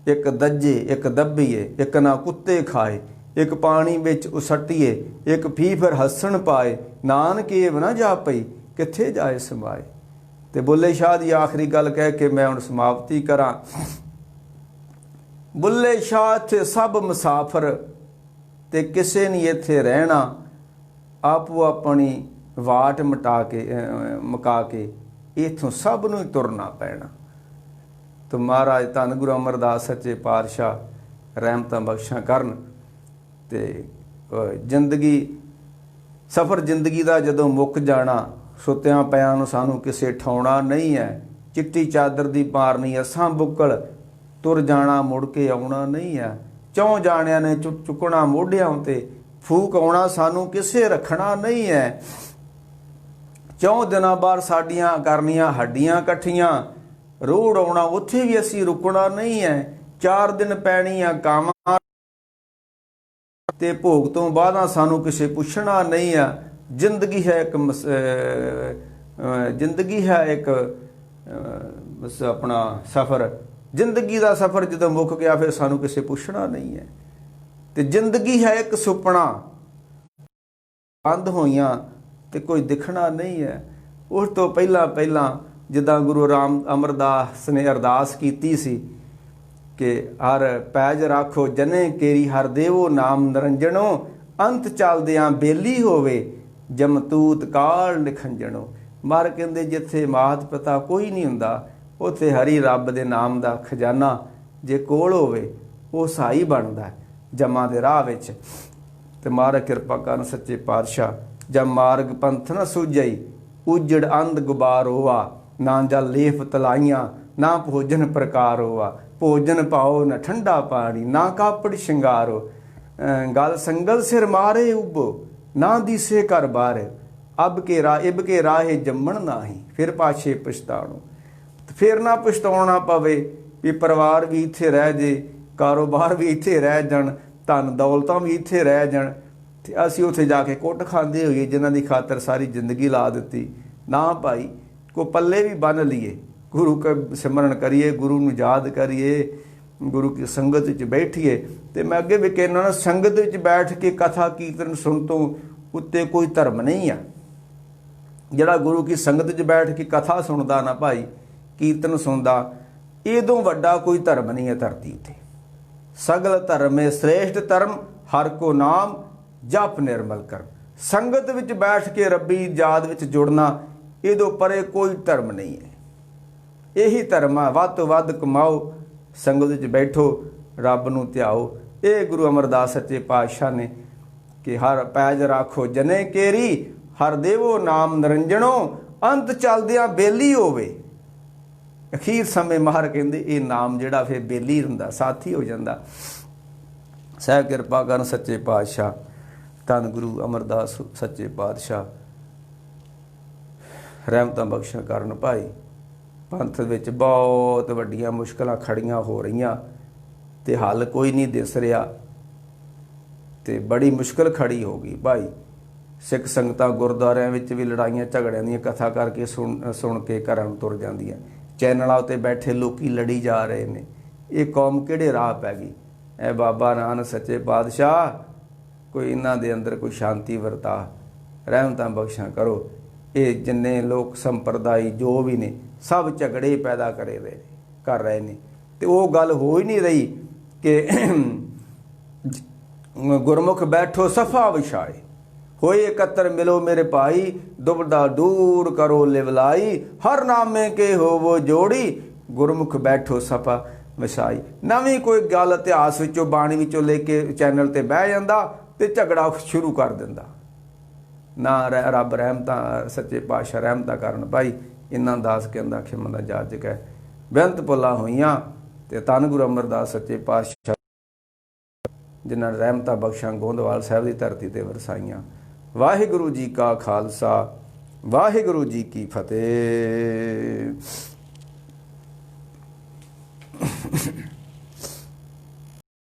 ਇੱਕ ਦੱਜੇ ਇੱਕ ਦੱਬੀਏ, ਇੱਕ ਨਾ ਕੁੱਤੇ ਖਾਏ, ਇੱਕ ਪਾਣੀ ਵਿੱਚ ਉਸਟੀਏ, ਇੱਕ ਫੀਫਰ ਹੱਸਣ ਪਾਏ, ਨਾਨਕ ਏਵ ਨਾ ਜਾ ਪਈ, ਕਿੱਥੇ ਜਾਏ ਸਮਾਏ। ਤੇ ਬੁੱਲੇ ਸ਼ਾਹ ਦੀ ਆਖਰੀ ਗੱਲ ਕਹਿ ਕੇ ਮੈਂ ਹੁਣ ਸਮਾਪਤੀ ਕਰਾਂ। ਬੁੱਲੇ ਸ਼ਾਹ ਇੱਥੇ ਸਭ ਮੁਸਾਫਰ, ਤੇ ਕਿਸੇ ਨਹੀਂ ਇੱਥੇ ਰਹਿਣਾ, ਆਪੋ ਆਪਣੀ ਵਾਟ ਮੁਕਾ ਕੇ ਇੱਥੋਂ ਸਭ ਨੂੰ ਹੀ ਤੁਰਨਾ ਪੈਣਾ। ਤੇ ਮਹਾਰਾਜ ਧੰਨ ਗੁਰੂ ਅਮਰਦਾਸ ਸੱਚੇ ਪਾਤਸ਼ਾਹ ਰਹਿਮਤਾਂ ਬਖਸ਼ਾਂ ਕਰਨ। ਤੇ ਜ਼ਿੰਦਗੀ ਸਫ਼ਰ ਜ਼ਿੰਦਗੀ ਦਾ ਜਦੋਂ ਮੁੱਕ ਜਾਣਾ, ਸੁੱਤਿਆਂ ਪਿਆਂ ਨੂੰ ਸਾਨੂੰ ਕਿਸੇ ਠਾਉਣਾ ਨਹੀਂ ਹੈ। ਚਿੱਟੀ ਚਾਦਰ ਦੀ ਮਾਰਨੀ ਅਸਾਂ ਬੁੱਕਲ, ਤੁਰ ਜਾਣਾ ਮੁੜ ਕੇ ਆਉਣਾ ਨਹੀਂ ਹੈ। ਚੌਂ ਜਾਣਿਆਂ ਨੇ ਚੁੱਕਣਾ ਮੋਢਿਆਂ ਉੱਤੇ, ਫੂਕ ਆਉਣਾ ਸਾਨੂੰ ਕਿਸੇ ਰੱਖਣਾ ਨਹੀਂ ਹੈ। 4 ਦਿਨਾਂ ਬਾਅਦ ਸਾਡੀਆਂ ਕਰਨੀਆਂ ਹੱਡੀਆਂ ਇਕੱਠੀਆਂ, ਰੋੜ ਆਉਣਾ ਉੱਥੇ ਵੀ ਅਸੀਂ ਰੁਕਣਾ ਨਹੀਂ ਹੈ। 4 ਦਿਨ ਪੈਣੀਆਂ ਕਾਵਾਂ ਤੇ ਭੋਗ ਤੋਂ ਬਾਅਦਾਂ ਸਾਨੂੰ ਕਿਸੇ ਪੁੱਛਣਾ ਨਹੀਂ ਆ। ਜ਼ਿੰਦਗੀ ਹੈ ਇੱਕ ਆਪਣਾ ਸਫ਼ਰ, ਜ਼ਿੰਦਗੀ ਦਾ ਸਫ਼ਰ ਜਦੋਂ ਮੁੱਕ ਗਿਆ ਫਿਰ ਸਾਨੂੰ ਕਿਸੇ ਪੁੱਛਣਾ ਨਹੀਂ ਹੈ। ਤੇ ਜ਼ਿੰਦਗੀ ਹੈ ਇੱਕ ਸੁਪਨਾ, ਬੰਦ ਹੋਈਆਂ ਤੇ ਕੋਈ ਦਿਖਣਾ ਨਹੀਂ ਹੈ। ਉਸ ਤੋਂ ਪਹਿਲਾਂ ਜਿੱਦਾਂ ਗੁਰੂ ਰਾਮ ਅਮਰਦਾਸ ਨੇ ਅਰਦਾਸ ਕੀਤੀ ਸੀ ਕਿ ਹਰ ਪੈਜ ਰਾਖੋ ਜਨੇ ਕੇਰੀ, ਹਰ ਦੇਵੋ ਨਾਮ ਨਿਰੰਜਣੋ, ਅੰਤ ਚੱਲਦਿਆਂ ਬੇਲੀ ਹੋਵੇ ਜਮਤੂਤ ਕਾਲ ਨਿਖੰਜਣੋ। ਮਰ ਕਹਿੰਦੇ ਜਿੱਥੇ ਮਾਤ ਪਿਤਾ ਕੋਈ ਨਹੀਂ ਹੁੰਦਾ, ਉੱਥੇ ਹਰੀ ਰੱਬ ਦੇ ਨਾਮ ਦਾ ਖਜ਼ਾਨਾ ਜੇ ਕੋਲ ਹੋਵੇ ਉਹ ਸਹਾਈ ਬਣਦਾ ਜਮਾਂ ਦੇ ਰਾਹ ਵਿੱਚ। ਤੇ ਮਹਾਰਾਜ ਕਿਰਪਾ ਕਰਨ ਸੱਚੇ ਪਾਤਸ਼ਾਹ, ਜਦ ਮਾਰਗ ਪੰਥ ਨਾ ਸੂਝਈ, ਉਜੜ ਅੰਧ ਗੁਬਾਰ ਹੋਆ, ਨਾ ਜਲ ਲੇਫ ਤਲਾਈਆਂ, ਨਾ ਭੋਜਨ ਪ੍ਰਕਾਰ ਹੋਆ, ਭੋਜਨ ਪਾਓ ਨਾ ਠੰਡਾ ਪਾਣੀ, ਨਾ ਕਾਪੜ ਸ਼ਿੰਗਾਰੋ, ਗਲ ਸੰਗਲ ਸਿਰ ਮਾਰੇ ਉਬੋ, ਨਾ ਦੀਸੇ ਘਰ ਬਾਰ, ਇਬ ਕੇ ਰਾਹੇ ਜੰਮਣ ਨਾਹੀ, ਫਿਰ ਪਾਛੇ ਪਛਤਾਣੋ। ਫਿਰ ਨਾ ਪਛਤਾਉਣਾ ਪਵੇ ਵੀ ਪਰਿਵਾਰ ਵੀ ਇੱਥੇ ਰਹਿ ਜੇ, ਕਾਰੋਬਾਰ ਵੀ ਇੱਥੇ ਰਹਿ ਜਾਣ, ਧਨ ਦੌਲਤਾਂ ਵੀ ਇੱਥੇ ਰਹਿ ਜਾਣ, ਤੇ ਅਸੀਂ ਉੱਥੇ ਜਾ ਕੇ ਕੁੱਟ ਖਾਂਦੇ ਹੋਈਏ ਜਿਨ੍ਹਾਂ ਦੀ ਖਾਤਰ ਸਾਰੀ ਜ਼ਿੰਦਗੀ ਲਾ ਦਿੱਤੀ। ਨਾ ਭਾਈ, ਕੋ ਪੱਲੇ ਵੀ ਬੰਨ੍ਹ ਲਈਏ, ਗੁਰੂ ਕਾ ਸਿਮਰਨ ਕਰੀਏ, ਗੁਰੂ ਨੂੰ ਯਾਦ ਕਰੀਏ, ਗੁਰੂ ਕੀ ਸੰਗਤ ਵਿੱਚ ਬੈਠੀਏ। ਤੇ ਮੈਂ ਅੱਗੇ ਵੀ ਕਹਿਣਾ ਨਾ, ਸੰਗਤ ਵਿੱਚ ਬੈਠ ਕੇ ਕਥਾ ਕੀਰਤਨ ਸੁਣ ਤੋਂ ਉੱਤੇ ਕੋਈ ਧਰਮ ਨਹੀਂ ਆ। ਜਿਹੜਾ ਗੁਰੂ ਕੀ ਸੰਗਤ 'ਚ ਬੈਠ ਕੇ ਕਥਾ ਸੁਣਦਾ ਨਾ ਭਾਈ, ਕੀਰਤਨ ਸੁਣਦਾ, ਇਹਦੋਂ ਵੱਡਾ ਕੋਈ ਧਰਮ ਨਹੀਂ ਹੈ ਧਰਤੀ ਉੱਤੇ। ਸਗਲ ਧਰਮੇ ਸ੍ਰੇਸ਼ਟ ਧਰਮ, ਹਰ ਕੋ ਨਾਮ ਜਪ ਨਿਰਮਲ ਕਰ। ਸੰਗਤ ਵਿੱਚ ਬੈਠ ਕੇ ਰੱਬੀ ਯਾਦ ਵਿੱਚ ਜੁੜਨਾ, ਇਹਦੋਂ ਪਰੇ ਕੋਈ ਧਰਮ ਨਹੀਂ ਹੈ। ਇਹੀ ਧਰਮ ਆ। ਵੱਧ ਤੋਂ ਵੱਧ ਕਮਾਓ, ਸੰਗਤ ਵਿੱਚ ਬੈਠੋ, ਰੱਬ ਨੂੰ ਧਿਆਓ। ਇਹ ਗੁਰੂ ਅਮਰਦਾਸ ਸੱਚੇ ਪਾਤਸ਼ਾਹ ਨੇ ਕਿ ਹਰ ਪੈਜ ਰਾਖੋ ਜਨੇ ਕੇਰੀ, ਹਰ ਦੇਵੋ ਨਾਮ ਨਿਰੰਜਣੋ, ਅੰਤ ਚੱਲਦਿਆਂ ਬੇਲੀ ਹੋਵੇ। ਅਖੀਰ ਸਮੇਂ ਮਾਹਰ ਕਹਿੰਦੇ ਇਹ ਨਾਮ ਜਿਹੜਾ ਫਿਰ ਬੇਲੀ ਹੁੰਦਾ, ਸਾਥੀ ਹੋ ਜਾਂਦਾ। ਸਾਹਿਬ ਕਿਰਪਾ ਕਰਨ ਸੱਚੇ ਪਾਤਸ਼ਾਹ, ਧੰਨ ਗੁਰੂ ਅਮਰਦਾਸ ਸੱਚੇ ਪਾਤਸ਼ਾਹ ਰਹਿਮਤਾਂ ਬਖਸ਼ਾਂ ਕਰਨ। ਭਾਈ ਪੰਥ ਵਿੱਚ ਬਹੁਤ ਵੱਡੀਆਂ ਮੁਸ਼ਕਲਾਂ ਖੜੀਆਂ ਹੋ ਰਹੀਆਂ ਤੇ ਹੱਲ ਕੋਈ ਨਹੀਂ ਦਿਸ ਰਿਹਾ, ਤੇ ਬੜੀ ਮੁਸ਼ਕਲ ਖੜੀ ਹੋ ਗਈ ਭਾਈ। ਸਿੱਖ ਸੰਗਤਾਂ ਗੁਰਦੁਆਰਿਆਂ ਵਿੱਚ ਵੀ ਲੜਾਈਆਂ ਝਗੜਿਆਂ ਦੀਆਂ ਕਥਾ ਕਰਕੇ ਸੁਣ ਕੇ ਘਰਾਂ ਨੂੰ ਤੁਰ ਜਾਂਦੀਆਂ। ਚੈਨਲਾਂ ਉੱਤੇ ਬੈਠੇ ਲੋਕੀ ਲੜੀ ਜਾ ਰਹੇ ਨੇ। ਇਹ ਕੌਮ ਕਿਹੜੇ ਰਾਹ ਪੈ ਗਈ? ਇਹ ਬਾਬਾ ਨਾਨਕ ਸੱਚੇ ਪਾਤਸ਼ਾਹ ਕੋਈ ਇਹਨਾਂ ਦੇ ਅੰਦਰ ਕੋਈ ਸ਼ਾਂਤੀ ਵਰਤਾ, ਰਹਿਮਤਾਂ ਬਖਸ਼ਾਂ ਕਰੋ। ਇਹ ਜਿੰਨੇ ਲੋਕ ਸੰਪਰਦਾਇ ਜੋ ਵੀ ਨੇ, ਸਭ ਝਗੜੇ ਪੈਦਾ ਕਰ ਰਹੇ ਨੇ। ਤੇ ਉਹ ਗੱਲ ਹੋ ਹੀ ਨਹੀਂ ਰਹੀ ਕਿ ਗੁਰਮੁਖ ਬੈਠੋ ਸਫਾ ਵਿਛਾਏ, ਹੋਏ ਇਕੱਤਰ ਮਿਲੋ ਮੇਰੇ ਭਾਈ, ਦੁਬਦਾ ਦੂਰ ਕਰੋ ਲਿਵਲਾਈ, ਹਰ ਨਾਮੇ ਕੇ ਹੋਵੋ ਜੋੜੀ, ਗੁਰਮੁਖ ਬੈਠੋ ਸਫਾ ਵਿਛਾਈ। ਨਵੀਂ ਕੋਈ ਗੱਲ ਇਤਿਹਾਸ ਵਿੱਚੋਂ, ਬਾਣੀ ਵਿੱਚੋਂ ਲੈ ਕੇ ਚੈਨਲ ਤੇ ਬਹਿ ਜਾਂਦਾ ਤੇ ਝਗੜਾ ਸ਼ੁਰੂ ਕਰ ਦਿੰਦਾ। ਨਾ ਰੱਬ ਰਹਿਮਤਾਂ ਸੱਚੇ ਪਾਤਸ਼ਾਹ ਰਹਿਮਤਾਂ ਕਰਨ ਭਾਈ। ਇਹਨਾਂ ਦਾਸ ਕਹਿੰਦਾ ਖਿਮਾ ਦਾ ਜਾਜਕ ਹੈ, ਬੇਅੰਤ ਭੁੱਲਾਂ ਹੋਈਆਂ। ਤੇ ਧੰਨ ਗੁਰੂ ਅਮਰਦਾਸ ਸੱਚੇ ਪਾਤਸ਼ਾਹ ਜਿਨ੍ਹਾਂ ਰਹਿਮਤਾਂ ਬਖਸ਼ਾਂ ਗੋਂਦਵਾਲ ਸਾਹਿਬ ਦੀ ਧਰਤੀ ਤੇ ਵਰਸਾਈਆਂ। ਵਾਹਿਗੁਰੂ ਜੀ ਕਾ ਖਾਲਸਾ, ਵਾਹਿਗੁਰੂ ਜੀ ਕੀ ਫਤਿਹ।